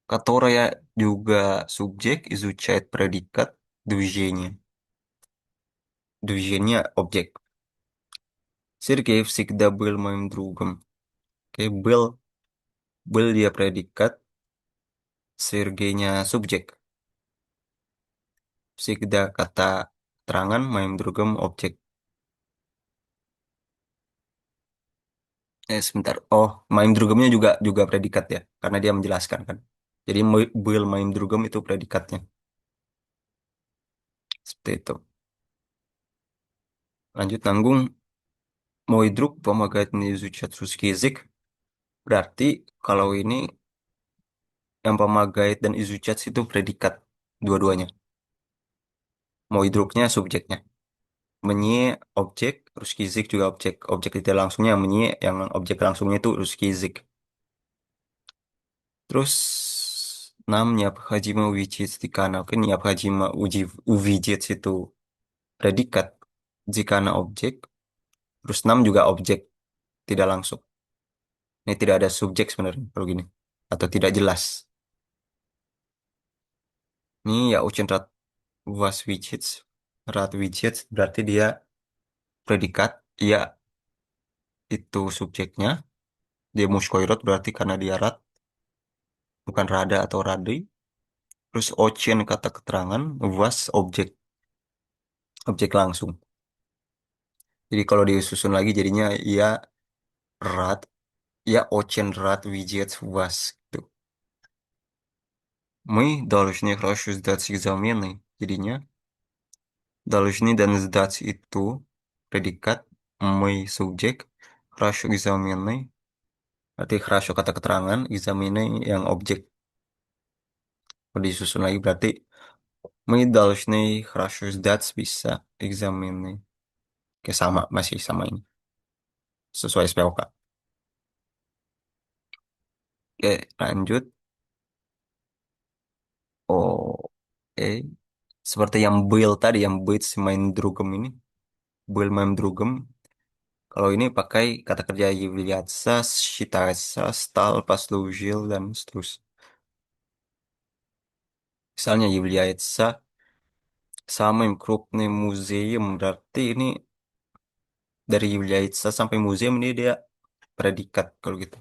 Которая juga subjek, изучает predikat, движение. Движение objek. Сергей всегда был моим другом. Oke, был dia predikat, Sergeinya subjek. Всегда kata terangan, моим другом objek. Sebentar. Oh, моим другomnya juga predikat ya, karena dia menjelaskan kan. Jadi был моим другом itu predikatnya. Seperti itu. Lanjut nanggung. Мой друг помогает мне изучать русский язык. Berarti kalau ini yang помогает dan изучать itu predikat dua-duanya. Мой другnya subjeknya. Мне objek, русский язык juga objek. Objek tidak langsungnya мне, yang objek langsungnya itu русский язык. Terus нам необходимо увидеть декана. Kan необходимо увидеть itu predikat. Jika objek, terus nam juga objek, tidak langsung. Ini tidak ada subjek sebenarnya kalau gini. Atau tidak jelas. Ini ya очень рад was widgets. Rad widgets berarti dia predikat. Ya itu subjeknya. Dia muskoirot berarti karena dia rad. Bukan rada atau radi. Terus ocean kata keterangan. Was objek. Objek langsung. Jadi kalau disusun lagi jadinya ya rad. Ya ocean rad widgets was. Gitu. Мы должны хорошо сдать экзамены. Jadinya должны dan сдать itu predikat. Мы subjek. Хорошо экзамены. Berarti хорошо kata keterangan. Examine yang objek. Kalau disusun lagi berarti мы должны хорошо сдать bisa экзамены. Oke sama. Masih sama ini. Sesuai SPOK. Oke lanjut. Oh, seperti yang Bill tadi, yang Bates main drugem ini. Bill main drugem. Kalau ini pakai kata kerja являться, считается, стал, послужил, dan seterusnya. Misalnya является самым крупным музеем, berarti ini dari является sampai museum ini dia predikat kalau gitu.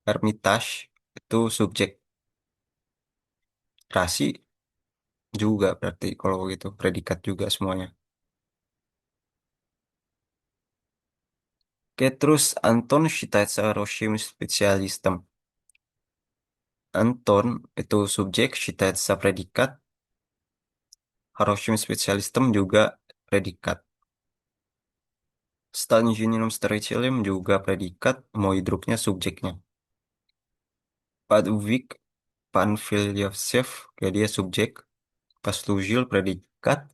Hermitage itu subjek. Rasi juga berarti kalau gitu predikat juga semuanya. Oke, terus Anton считается хорошим специалистом. Anton itu subjek, считается predikat, хорошим специалистом juga predikat. Стал инженером-строителем juga predikat, мой другnya subjeknya. Подвиг Панфилевсев, kayak dia subjek, послужил predikat,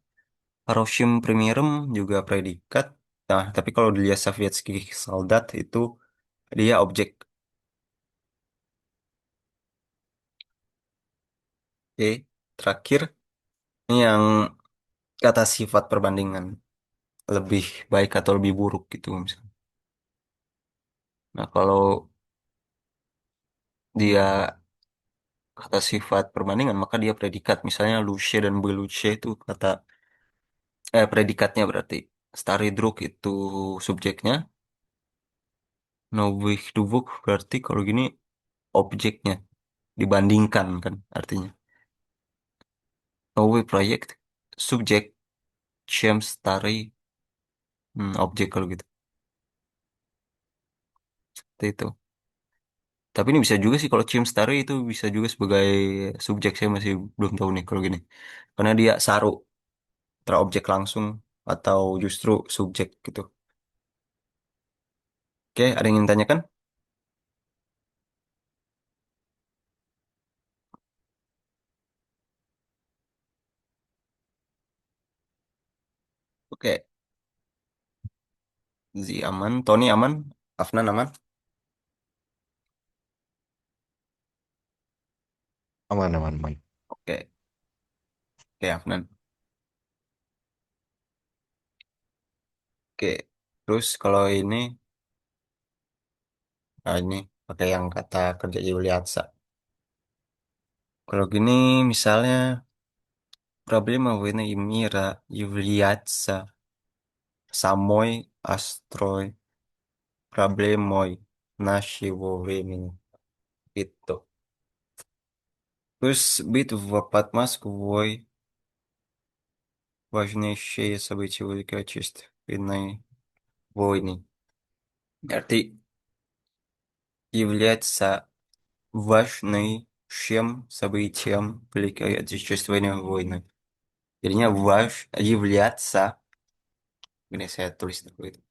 хорошим примером juga predikat. Nah, tapi kalau dilihat советский солдат itu dia objek. Oke, terakhir ini yang kata sifat perbandingan lebih baik atau lebih buruk gitu misalnya. Nah, kalau dia kata sifat perbandingan maka dia predikat. Misalnya Luce dan Beluce itu kata predikatnya berarti. Starry Druk itu subjeknya. Novih Duvuk berarti kalau gini objeknya dibandingkan kan artinya. OW project, subjek, Shams, Tari, objek kalau gitu. Seperti itu. Tapi ini bisa juga sih kalau Chim Starry itu bisa juga sebagai subjek, saya masih belum tahu nih kalau gini. Karena dia saru antara objek langsung atau justru subjek gitu. Oke, ada yang ingin tanyakan? Oke, Zi aman, Tony aman, Afnan aman. Aman, aman, aman. Oke, oke Afnan. Oke, terus kalau ini pakai yang kata kerja Yuliatsa. Kalau gini misalnya problema ini Imira Yuliatsa Samoy Astroi Problemoi Nashi Wovemin itu. Terus бит в подмосковой важнейшие события Великой Отечественной войны. Berarti является важнейшим событием Великой Отечественной войны. Jadinya являться, ini saya tulis dulu itu.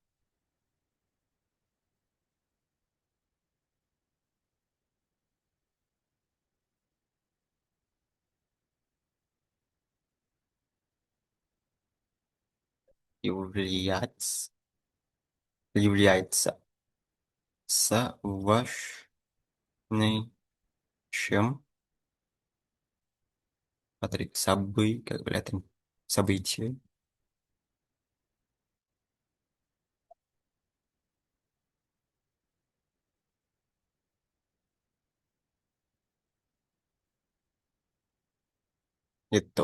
Является, является важнейшим, apa tadi, как kelihatan, событие, itu.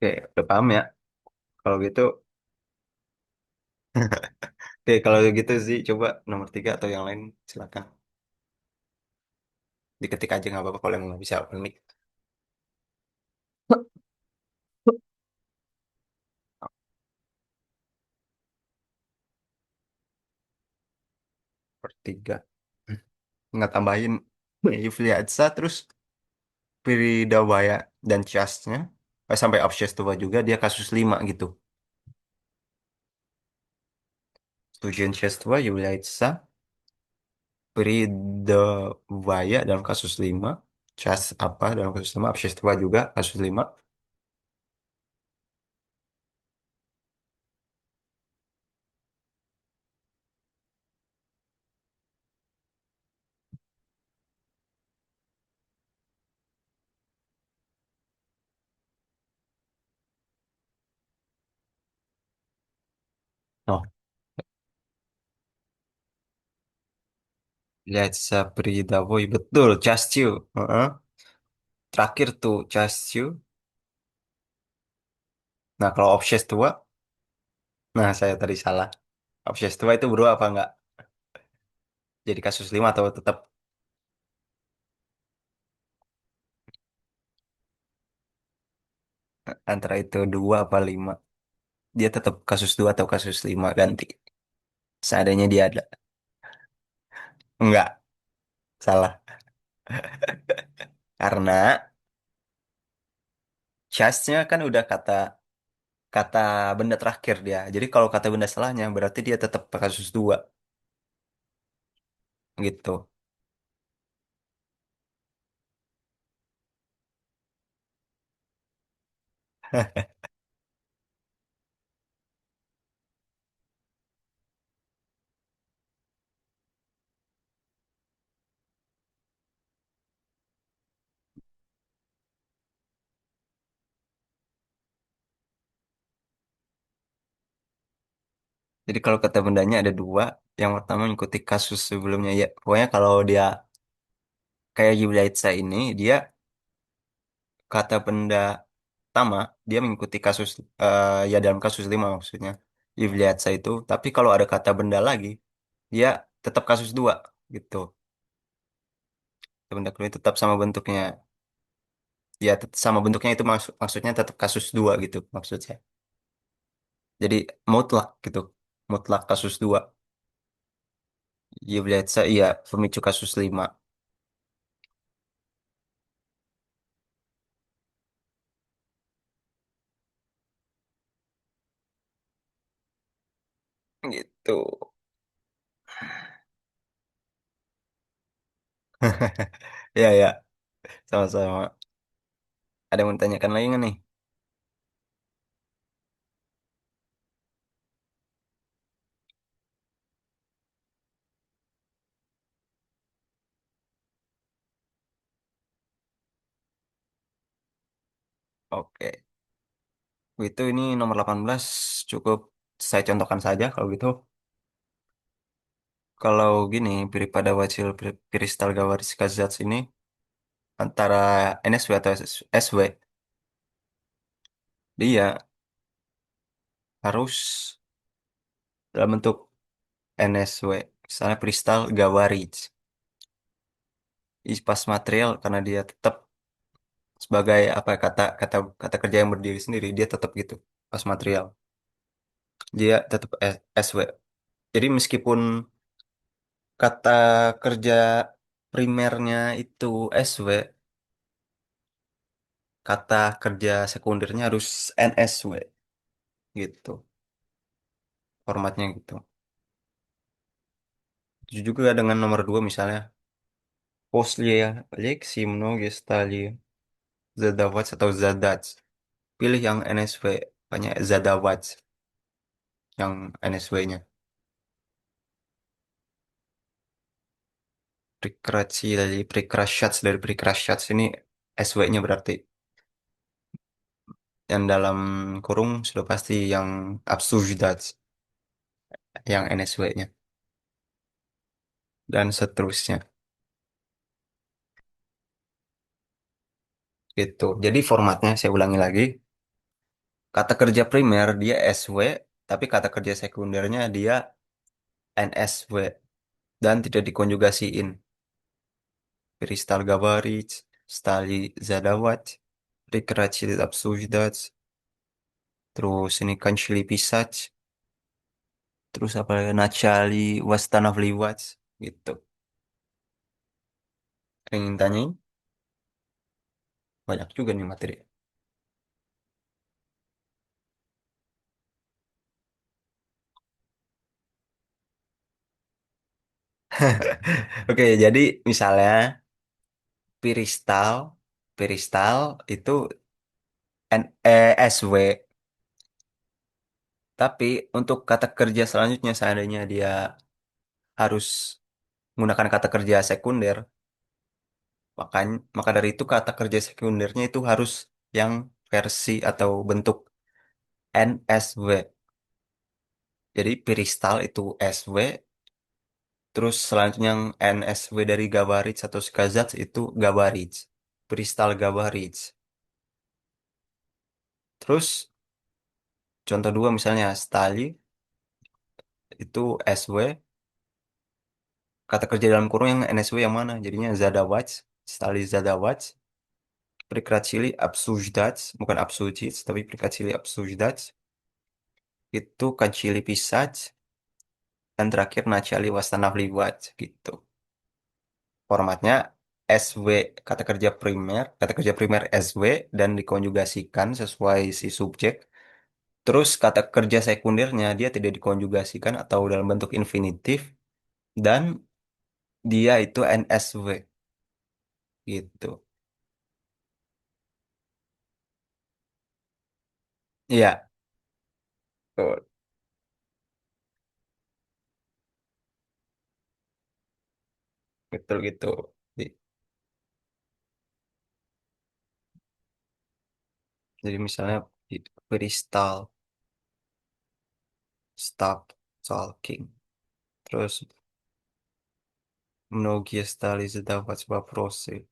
Oke, udah paham ya? Kalau gitu, oke, kalau gitu sih coba nomor 3 atau yang lain silakan. Diketik aja nggak apa-apa kalau yang nggak bisa unik. Per 3. Nggak tambahin Yuvliatsa terus Piridawaya dan Chasnya. Sampai Obses tua juga dia kasus 5 gitu. Tujuan Chas tua Yuvliatsa, Piridawaya dalam kasus 5. Chas apa dalam kasus 5. Obses tua juga kasus 5. Oh, Yuvliatsa Piridawai betul Chastiu. Heeh. Terakhir tuh Chastiu. Nah, kalau Obses tua, nah saya tadi salah. Obses tua itu bro apa enggak? Jadi kasus 5 atau tetap antara itu 2 apa 5? Dia tetap kasus 2 atau kasus 5 ganti. Seadanya dia ada. Enggak, salah. Karena charge-nya kan udah kata kata benda terakhir dia. Jadi kalau kata benda salahnya berarti dia tetap kasus 2 gitu. Jadi kalau kata bendanya ada 2, Yang pertama mengikuti kasus sebelumnya ya. Pokoknya kalau dia kayak Yublaitsa ini, dia kata benda pertama, dia mengikuti kasus, ya dalam kasus 5 maksudnya. Yublaitsa itu. Tapi kalau ada kata benda lagi, dia tetap kasus 2 gitu. Kata benda kedua tetap sama bentuknya. Ya, sama bentuknya itu maksudnya tetap kasus 2 gitu maksudnya. Jadi mutlak gitu. Mutlak kasus 2. Yublaitsa, iya, pemicu kasus 5 gitu. Ya, ya, sama-sama. Ada yang mau ditanyakan lagi nggak nih? Oke. Itu ini nomor 18 cukup saya contohkan saja kalau gitu. Kalau gini, pada Wacil Kristal Gawaris Kazats ini antara NSW atau SW, dia harus dalam bentuk NSW, misalnya Kristal Gawaris. Pas material karena dia tetap sebagai apa kata kata kata kerja yang berdiri sendiri, dia tetap gitu. Pas material, dia tetap SW. Jadi meskipun kata kerja primernya itu SW, kata kerja sekundernya harus NSW gitu. Formatnya gitu. Itu juga dengan nomor 2 misalnya. Poslia, Lexi, Mnogestali, Zadavac atau Zadac. Pilih yang NSW, banyak Zadavac yang NSW-nya. Prikrasjats dari Prikrasjats ini SW-nya berarti. Yang dalam kurung sudah pasti yang Absurdats, yang NSW-nya. Dan seterusnya. Gitu. Jadi formatnya saya ulangi lagi. Kata kerja primer dia SW, tapi kata kerja sekundernya dia NSW dan tidak dikonjugasiin. Kristal Gabaric, Stali Zadawat, Prekracil Absujdac, terus ini Kancili Pisac, terus apa lagi? Nachali Wastanavliwac, gitu. Ada yang ingin tanyain? Banyak juga nih materi. Oke, jadi misalnya Piristal, Piristal itu SW, tapi untuk kata kerja selanjutnya seandainya dia harus menggunakan kata kerja sekunder, maka dari itu kata kerja sekundernya itu harus yang versi atau bentuk NSW. Jadi Piristal itu SW, terus selanjutnya yang NSW dari Gabarits atau Skazats itu Gabarits. Piristal Gabarits. Terus contoh dua misalnya Stali itu SW, kata kerja dalam kurung yang NSW yang mana? Jadinya Zadawats, Stali Zadawats, Prikratchili Absujdac, bukan Absujits, tapi Prikratchili Absujdac, itu Kancili Pisac, dan terakhir Nachali Wastanavliwat gitu. Formatnya SW, kata kerja primer SW dan dikonjugasikan sesuai si subjek. Terus kata kerja sekundernya dia tidak dikonjugasikan atau dalam bentuk infinitif dan dia itu NSW gitu. Iya, betul, betul gitu. Jadi jadi misalnya Crystal stop talking. Terus многие стали задавать вопросы.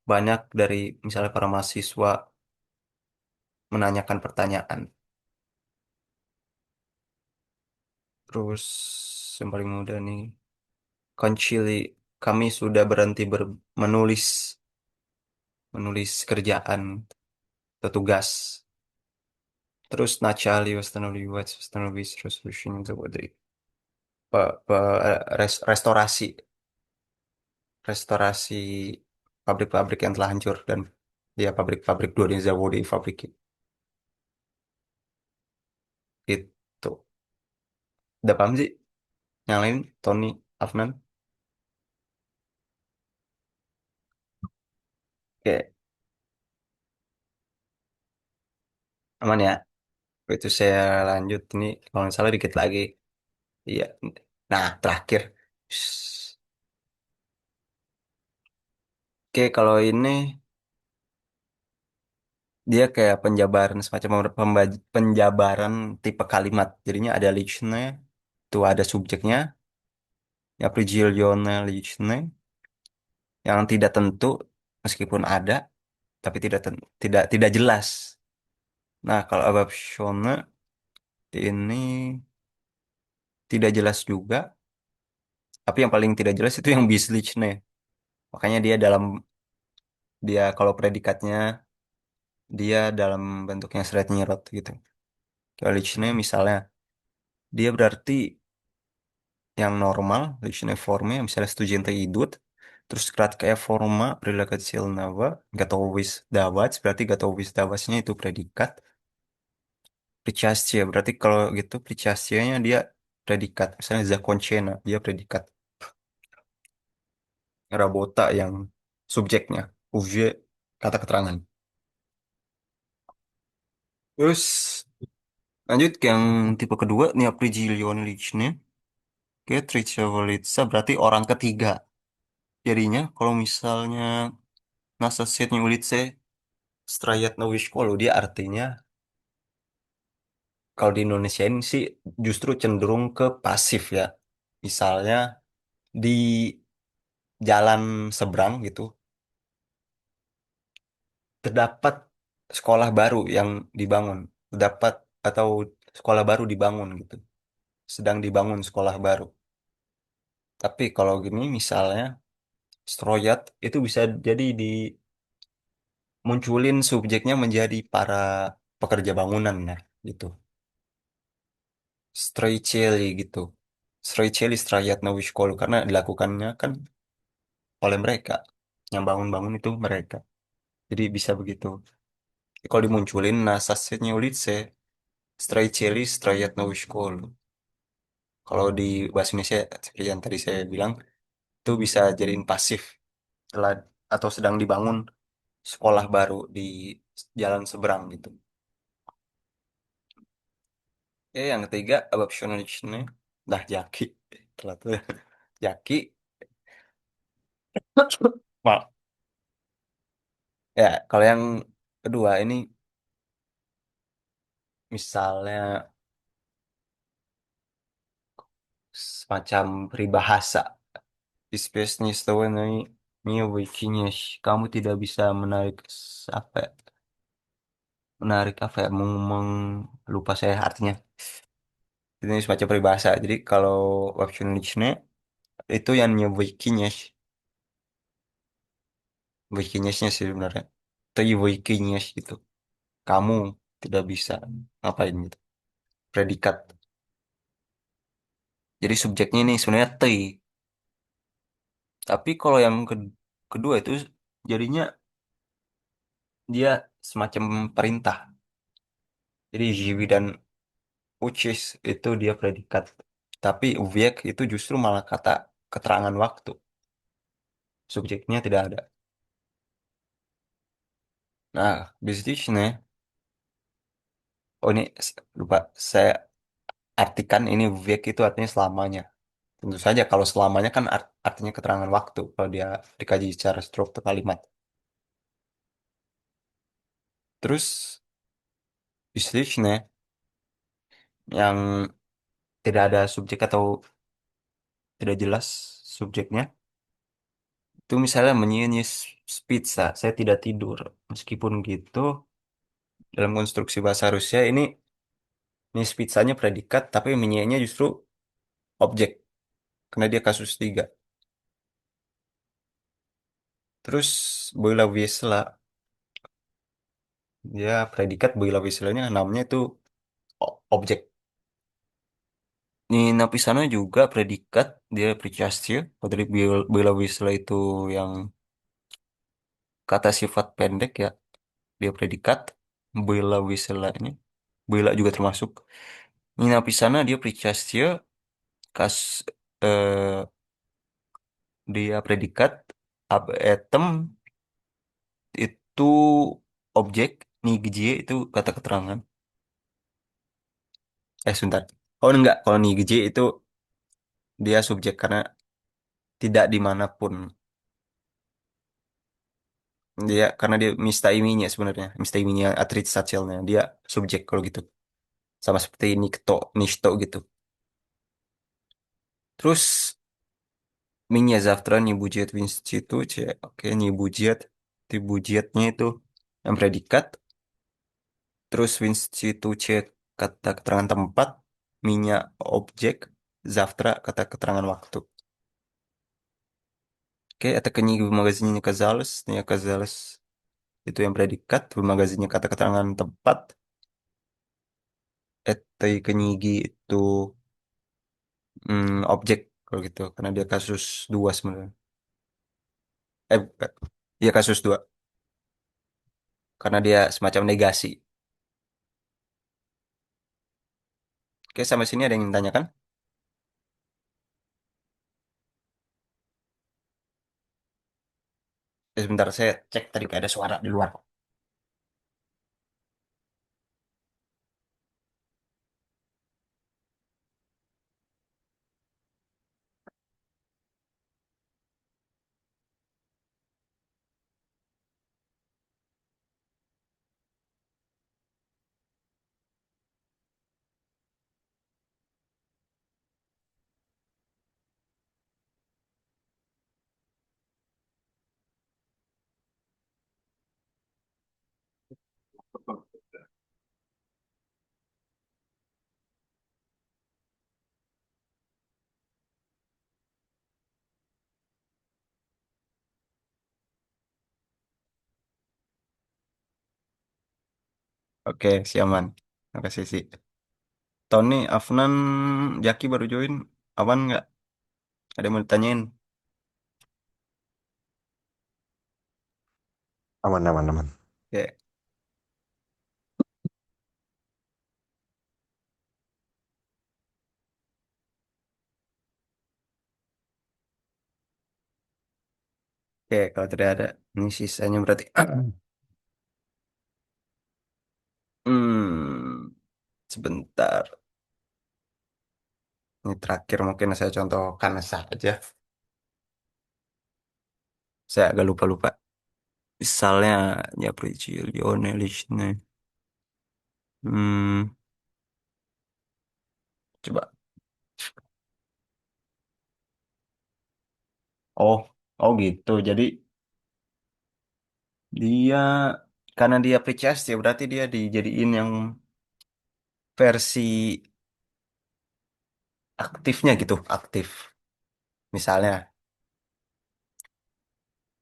Banyak dari misalnya para mahasiswa menanyakan pertanyaan. Terus yang paling mudah nih, Concili, kami sudah berhenti menulis menulis kerjaan atau tugas. Terus начали восстанавливать resolution заводы. Restorasi restorasi pabrik-pabrik yang telah hancur dan ya pabrik-pabrik dua заводы fabrik itu. Udah paham sih? Yang lain, Tony, Afnan, kayak aman ya? Itu saya lanjut ini kalau nggak salah dikit lagi. Iya. Nah, terakhir. Oke, kalau ini dia kayak penjabaran semacam penjabaran tipe kalimat. Jadinya ada lichnya, tuh ada subjeknya, ya opределённое личное, yang tidak tentu meskipun ada tapi tidak jelas. Nah, kalau обобщённое ini tidak jelas juga, tapi yang paling tidak jelas itu yang безличное. Makanya dia kalau predikatnya dia dalam bentuknya seret nyerot gitu. Kalau личное misalnya dia berarti yang normal, личная форма, misalnya студенты идут, terus краткая форма прилагательного готовый сдавать, berarti готовый сдавать-nya itu predikat. Причастие, berarti kalau gitu причастие-nya dia predikat. Misalnya закончено, dia predikat. Rabota yang subjeknya, уже kata keterangan. Terus lanjut ke yang tipe kedua, nih определённое личное. Oke, третьего лица berarti orang ketiga. Jadinya kalau misalnya на соседней улице строят новую школу, dia artinya kalau di Indonesia ini sih justru cenderung ke pasif ya. Misalnya di jalan seberang gitu, terdapat sekolah baru yang dibangun. Terdapat atau sekolah baru dibangun gitu. Sedang dibangun sekolah baru. Tapi kalau gini misalnya stroyat itu bisa jadi dimunculin subjeknya menjadi para pekerja bangunan ya gitu. Stроители gitu. Stроители строят новую школу karena dilakukannya kan oleh mereka. Yang bangun-bangun itu mereka. Jadi bisa begitu. Kalau dimunculin на соседней улице строители строят новую школу. Kalau di bahasa Indonesia seperti yang tadi saya bilang itu bisa jadiin pasif telah atau sedang dibangun sekolah baru di jalan seberang gitu. Yang ketiga обобщенный dah Jaki telat tuh. Jaki Mal. Ya, kalau yang kedua ini misalnya semacam peribahasa. Space ini wikinish. Kamu tidak bisa menarik apa ya? Menarik apa ya? Lupa saya artinya. Ini semacam peribahasa. Jadi kalau website itu yang wikinish. Wikinishnya sih sebenarnya. Itu wikinish gitu. Kamu tidak bisa ngapain gitu. Predikat. Jadi subjeknya ini sebenarnya T. Tapi kalau yang kedua itu jadinya dia semacam perintah. Jadi Jiwi dan Ucis itu dia predikat. Tapi Uviek itu justru malah kata keterangan waktu. Subjeknya tidak ada. Nah, bisnisnya, oh ini lupa saya artikan ini Uviek itu artinya selamanya. Tentu saja kalau selamanya kan artinya keterangan waktu kalau dia dikaji secara struktur kalimat. Terus bisnisnya yang tidak ada subjek atau tidak jelas subjeknya. Itu misalnya menyanyi pizza, saya tidak tidur. Meskipun gitu, dalam konstruksi bahasa Rusia ini pizzanya predikat, tapi menyanyinya justru objek, karena dia kasus tiga. Terus Boila Wisla, dia predikat Boila Wislanya namanya itu objek. Nina Pisana juga predikat, dia Pricastio. Kalau tadi Boila Wisla itu yang kata sifat pendek ya, dia predikat. Boila Wisla ini, Boila juga termasuk. Nina Pisana dia Pricastio, kas eh, dia predikat, item itu objek, nigje itu kata keterangan. Sebentar. Oh enggak, kalau nigje itu dia subjek karena tidak dimanapun. Dia karena dia mista iminya sebenarnya, mista iminya atrit satselnya. Dia subjek kalau gitu. Sama seperti nikto, nishto gitu. Terus Меня завтра не будет в институте. Oke, не будет. Di budgetnya itu yang predikat. Terus в институте kata keterangan tempat. Меня objek. Завтра kata keterangan waktu. Oke, это книга в магазине не оказалась. Не оказалось. Itu yang predikat. В магазине kata keterangan tempat. Этой книги itu objek kalau gitu. Karena dia kasus dua sebenarnya. Iya kasus dua. Karena dia semacam negasi. Oke, sampai sini ada yang ingin tanyakan? Sebentar, saya cek tadi kayak ada suara di luar. Oke, siaman. Makasih sih. Tony, Afnan, Jaki baru join. Awan nggak? Ada yang mau ditanyain? Aman, aman, aman. Oke, oke, kalau tidak ada, ini sisanya berarti. Sebentar. Ini terakhir mungkin saya contohkan saja. Saya agak lupa-lupa. Misalnya, ya Lionel nih. Hmm, coba. Oh, oh gitu. Jadi dia karena dia precast ya berarti dia dijadiin yang versi aktifnya gitu, aktif. Misalnya,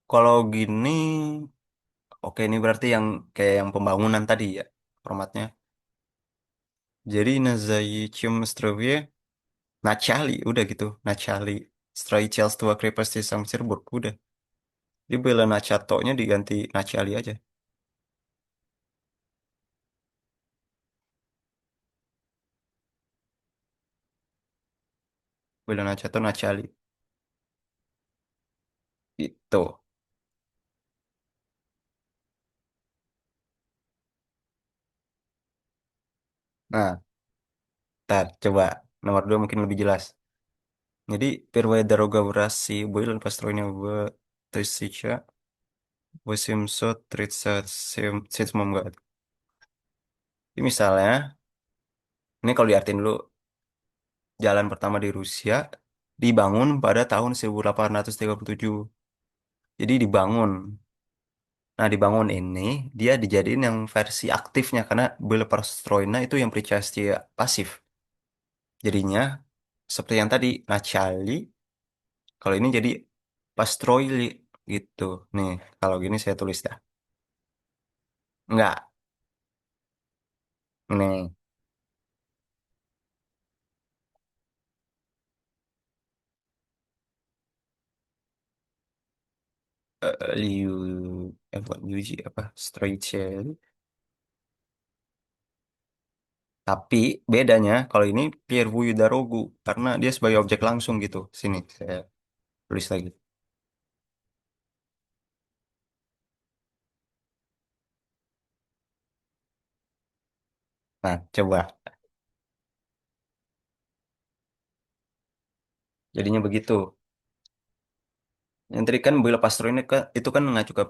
kalau gini, oke ini berarti yang kayak yang pembangunan tadi ya formatnya. Jadi Назаичем острове начали, udah gitu, начали строительство крепости Санкт-Петербург, udah. Di bela Начато-nya diganti начали aja. Bela Начато, начали. Itu. Nah, ntar coba nomor dua mungkin lebih jelas. Jadi первая дорога в России была построена в 1837 году. Ini misalnya, ini kalau diartin dulu, jalan pertama di Rusia dibangun pada tahun 1837. Jadi dibangun. Nah, dibangun ini dia dijadiin yang versi aktifnya karena Belle Pastrojna itu yang Pricastia pasif. Jadinya seperti yang tadi Nachali, kalau ini jadi Pastrojli gitu. Nih, kalau gini saya tulis dah. Enggak. Nih, Liu bukan Liuji apa? Strojli. Tapi bedanya kalau ini Pierre Darogu karena dia sebagai objek langsung gitu. Sini saya tulis lagi. Nah, coba. Jadinya begitu. Yang tadi kan Bella Pastro ini kan itu kan mengacu ke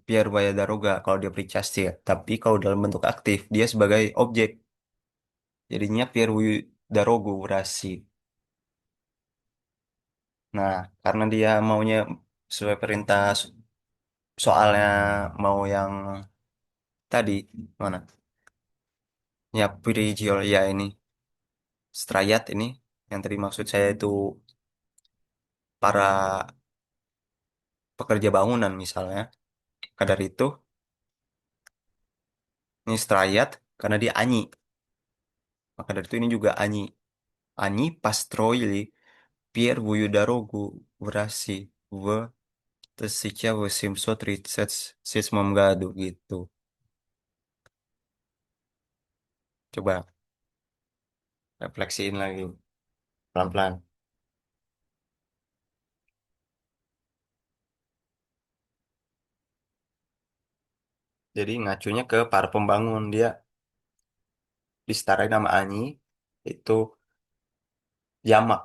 Pierre Daroga kalau dia Pricastia. Tapi kalau dalam bentuk aktif dia sebagai objek. Jadinya Pierre Darogu Rasi. Nah, karena dia maunya sesuai perintah soalnya mau yang tadi mana? Ya Prigiolia ini. Strayat ini yang tadi maksud saya itu para pekerja bangunan misalnya. Kadar itu ini Strayat karena dia Anyi. Maka dari itu ini juga Anyi. Anyi Pastroili Pierre Wuyudarogu Vrasi V Tesica V Simso Tritsets Sismom Gadu gitu. Coba refleksiin lagi pelan-pelan. Jadi ngacunya ke para pembangun dia disetarain nama Anyi itu jamak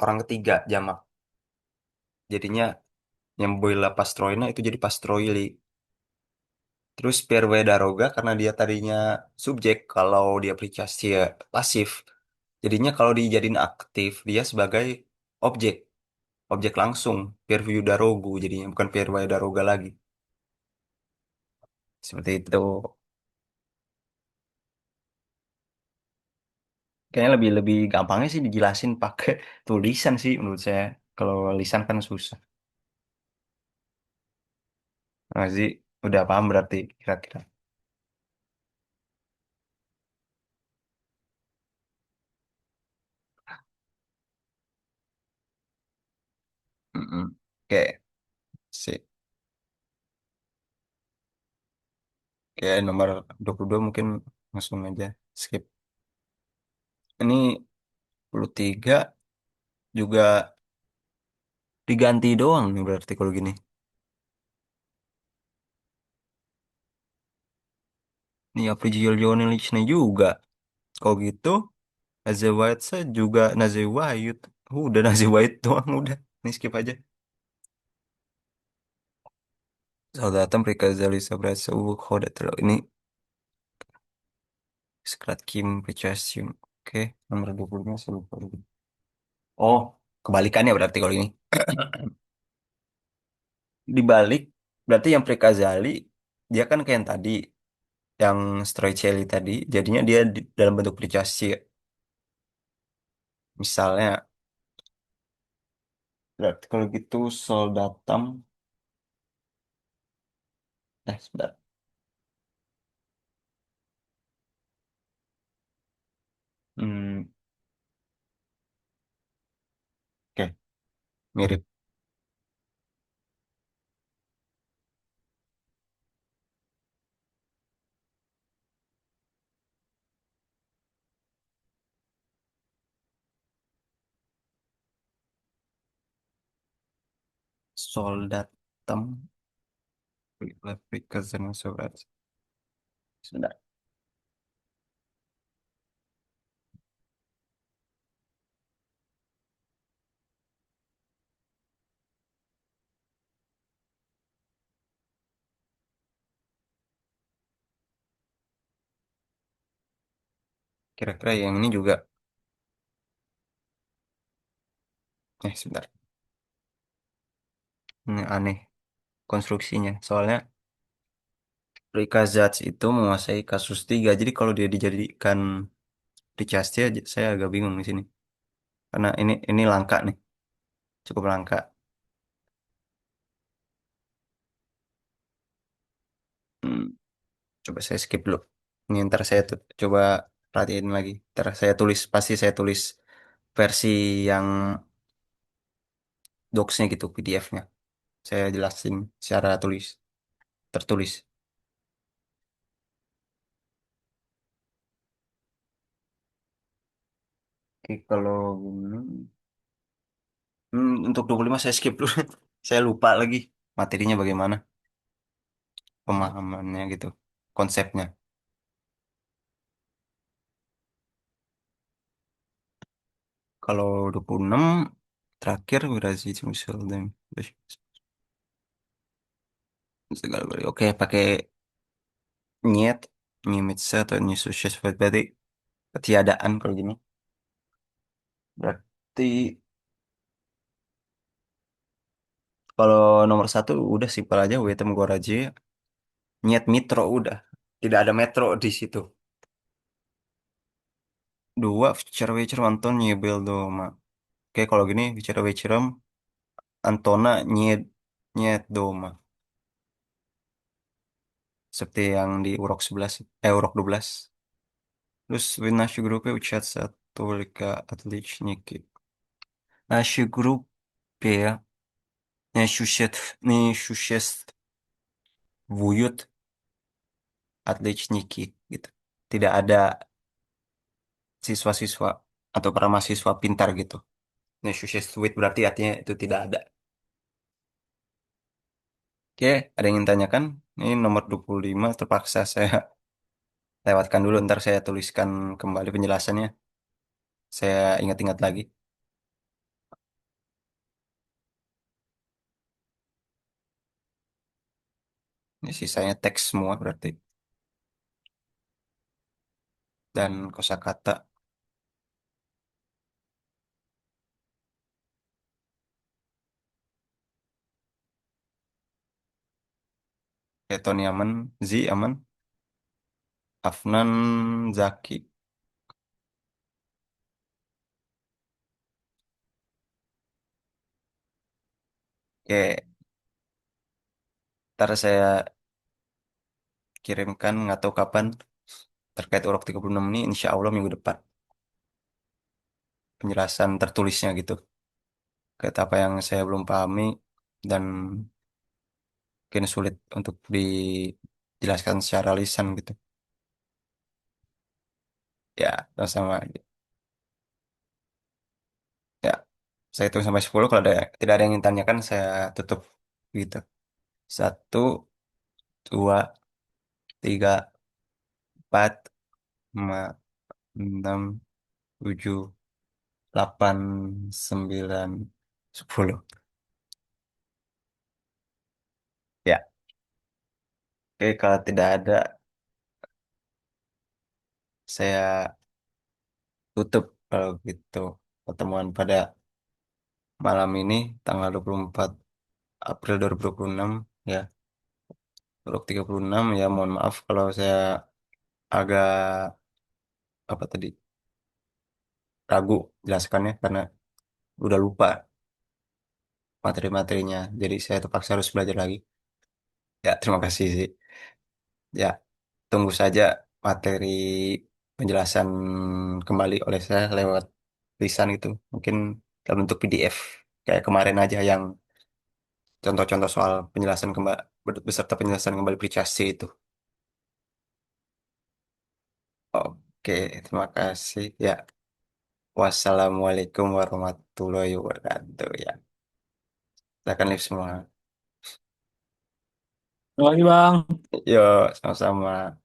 orang ketiga jamak. Jadinya yang Boyla Pastroina itu jadi Pastroili. Terus Pierre Daroga karena dia tadinya subjek kalau dia Pricastia pasif. Jadinya kalau dijadiin aktif dia sebagai objek, objek langsung Pierre Darogu jadinya bukan Pierre Daroga lagi. Seperti itu. Kayaknya lebih lebih gampangnya sih dijelasin pakai tulisan sih menurut saya. Kalau lisan kan susah. Nah, sih udah paham berarti kira-kira. Mm-mm. Oke, sih. Kayak nomor 22 mungkin langsung aja skip. Ini 23 juga diganti doang nih berarti kalau gini. Ini Aprijiojonelicnya juga. Kalau gitu, Nazewitz juga Nazewayut. Udah Nazewayut doang udah. Ini skip aja. Soldaten Prikazali Sabratsa Khoda terlalu. Ini Skrat Kim Pricasium. Oke, nomor 20-nya saya lupa lagi. Oh, kebalikannya berarti kalau ini. Dibalik, berarti yang Prikazali, dia kan kayak yang tadi, yang Stroicelli tadi, jadinya dia dalam bentuk Pricasi. Misalnya, berarti kalau gitu Soldatam, sebentar. Hmm, oke, mirip. Soldatam, Prikazani. Sebentar. Kira-kira yang ini juga Sebentar. Ini aneh konstruksinya. Soalnya Rika Zats itu menguasai kasus 3. Jadi kalau dia dijadikan Richastia, saya agak bingung di sini. Karena ini langka nih, cukup langka. Hmm, coba saya skip dulu. Ini ntar saya coba perhatiin lagi. Ntar saya tulis, pasti saya tulis versi yang docs-nya gitu, PDF-nya. Saya jelasin secara tertulis. Oke, kalau gini, untuk 25 saya skip dulu. Saya lupa lagi materinya bagaimana, pemahamannya gitu, konsepnya. Kalau 26 terakhir berarti misal dan segala oke pakai nyet nyimitsa atau nyusus berarti ketiadaan kalau gini berarti kalau nomor satu udah simpel aja Wetem Goraje nyet mitro udah tidak ada metro di situ. Dua Vicara Wecer Anton Nyebel Doma. Oke kalau gini Vicara Wecerem Antona nyet Doma seperti yang di Urok 11 Urok 12. Terus в нашей группе учатся только отличники. В нашей группе не существуют отличники gitu. Tidak ada siswa-siswa atau para mahasiswa pintar gitu. Не существует berarti artinya itu tidak ada. Oke, ada yang ingin tanyakan? Ini nomor 25 terpaksa saya lewatkan dulu, ntar saya tuliskan kembali penjelasannya. Saya ingat-ingat lagi. Ini sisanya teks semua berarti. Dan kosakata. Ya, Tony aman, Z aman, Afnan Zaki. Oke, ntar saya kirimkan nggak tahu kapan terkait Urok 36 ini insya Allah minggu depan. Penjelasan tertulisnya gitu. Kayak apa yang saya belum pahami dan mungkin sulit untuk dijelaskan secara lisan gitu. Ya, sama-sama. Ya, saya hitung sampai 10. Kalau tidak ada yang ingin tanyakan, saya tutup gitu. Satu, dua, tiga, empat, lima, enam, tujuh, 8, 9, 10. Ya, oke kalau tidak ada, saya tutup kalau gitu pertemuan pada malam ini tanggal 24 April 2026 ya. Untuk 36 ya mohon maaf kalau saya agak apa tadi ragu jelaskannya karena udah lupa materi-materinya. Jadi saya terpaksa harus belajar lagi. Ya, terima kasih sih. Ya, tunggu saja materi penjelasan kembali oleh saya lewat lisan itu. Mungkin dalam bentuk PDF kayak kemarin aja yang contoh-contoh soal penjelasan kembali beserta penjelasan kembali Pricasti itu. Oke, terima kasih. Ya, wassalamualaikum warahmatullahi wabarakatuh. Ya, silakan live semua. Terima kasih Bang. Yuk, sama-sama.